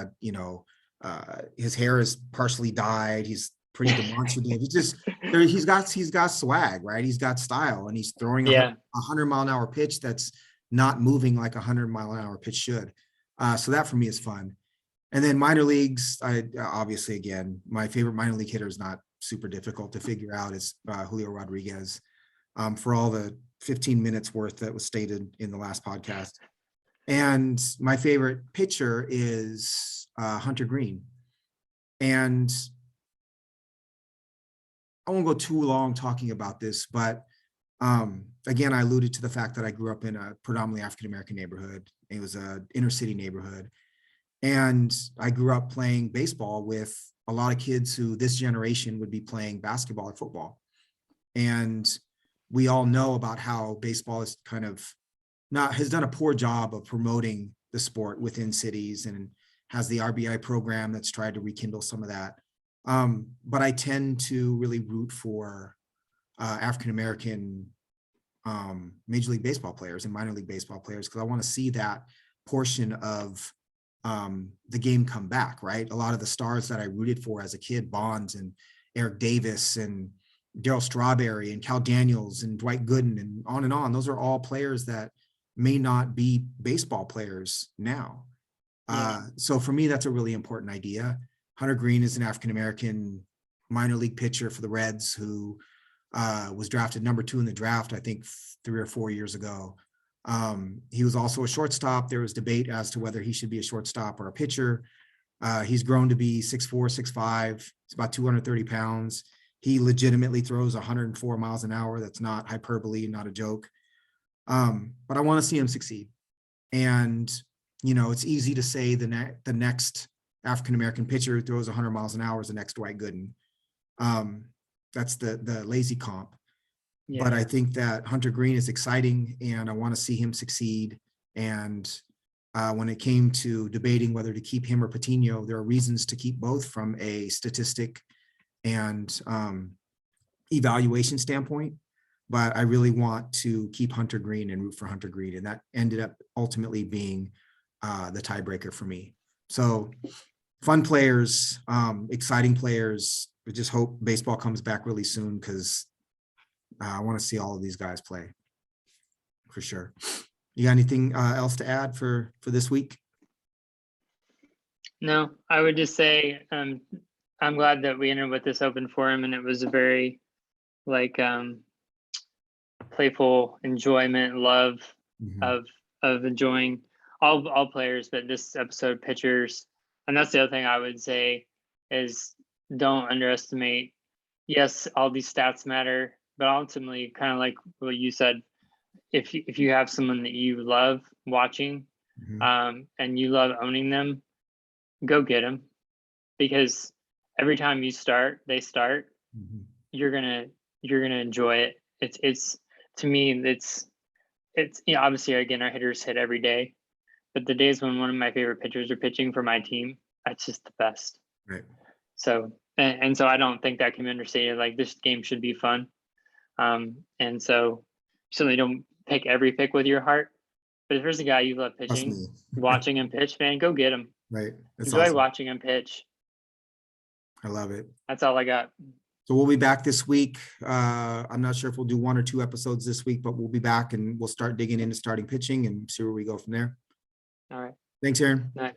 his hair is partially dyed. He's pretty demonstrative. He's got swag, right? He's got style, and he's throwing a 100-mile-an-hour pitch that's not moving like a 100-mile-an-hour pitch should. So that for me is fun. And then minor leagues, I obviously, again, my favorite minor league hitter is not super difficult to figure out. Is Julio Rodriguez, for all the 15 minutes worth that was stated in the last podcast. And my favorite pitcher is Hunter Green. And I won't go too long talking about this, but again, I alluded to the fact that I grew up in a predominantly African-American neighborhood. It was an inner city neighborhood. And I grew up playing baseball with a lot of kids who this generation would be playing basketball or football. And we all know about how baseball is kind of has done a poor job of promoting the sport within cities, and has the RBI program that's tried to rekindle some of that. But I tend to really root for African-American Major League Baseball players and minor league baseball players, because I want to see that portion of the game come back, right? A lot of the stars that I rooted for as a kid, Bonds and Eric Davis and Darryl Strawberry and Cal Daniels and Dwight Gooden and on, those are all players that may not be baseball players now. So for me, that's a really important idea. Hunter Green is an African-American minor league pitcher for the Reds who was drafted number 2 in the draft, I think 3 or 4 years ago. He was also a shortstop. There was debate as to whether he should be a shortstop or a pitcher. He's grown to be 6'4", 6'5". He's about 230 pounds. He legitimately throws 104 miles an hour. That's not hyperbole, not a joke. But I want to see him succeed. And, it's easy to say the next African-American pitcher who throws 100 miles an hour is the next Dwight Gooden. That's the lazy comp. Yeah. But I think that Hunter Green is exciting, and I want to see him succeed. And when it came to debating whether to keep him or Patino, there are reasons to keep both from a statistic and evaluation standpoint. But I really want to keep Hunter Green and root for Hunter Green. And that ended up ultimately being the tiebreaker for me. So fun players, exciting players. We just hope baseball comes back really soon, because I want to see all of these guys play for sure. You got anything else to add for this week? No, I would just say I'm glad that we ended with this open forum, and it was a very playful enjoyment, love of enjoying all players, but this episode pitchers. And that's the other thing I would say is don't underestimate. Yes, all these stats matter, but ultimately, kind of like what you said, if you have someone that you love watching, and you love owning them, go get them, because every time they start, you're gonna enjoy it. It's to me, it's obviously, again, our hitters hit every day, but the days when one of my favorite pitchers are pitching for my team, that's just the best. Right. So and so I don't think that can be understated. Like, this game should be fun. And so certainly don't pick every pick with your heart, but if there's a guy you love pitching, watching him pitch, man, go get him. Right. That's Enjoy awesome. watching him pitch. I love it. That's all I got. So we'll be back this week. I'm not sure if we'll do 1 or 2 episodes this week, but we'll be back and we'll start digging into starting pitching and see where we go from there. All right. Thanks, Aaron. All right.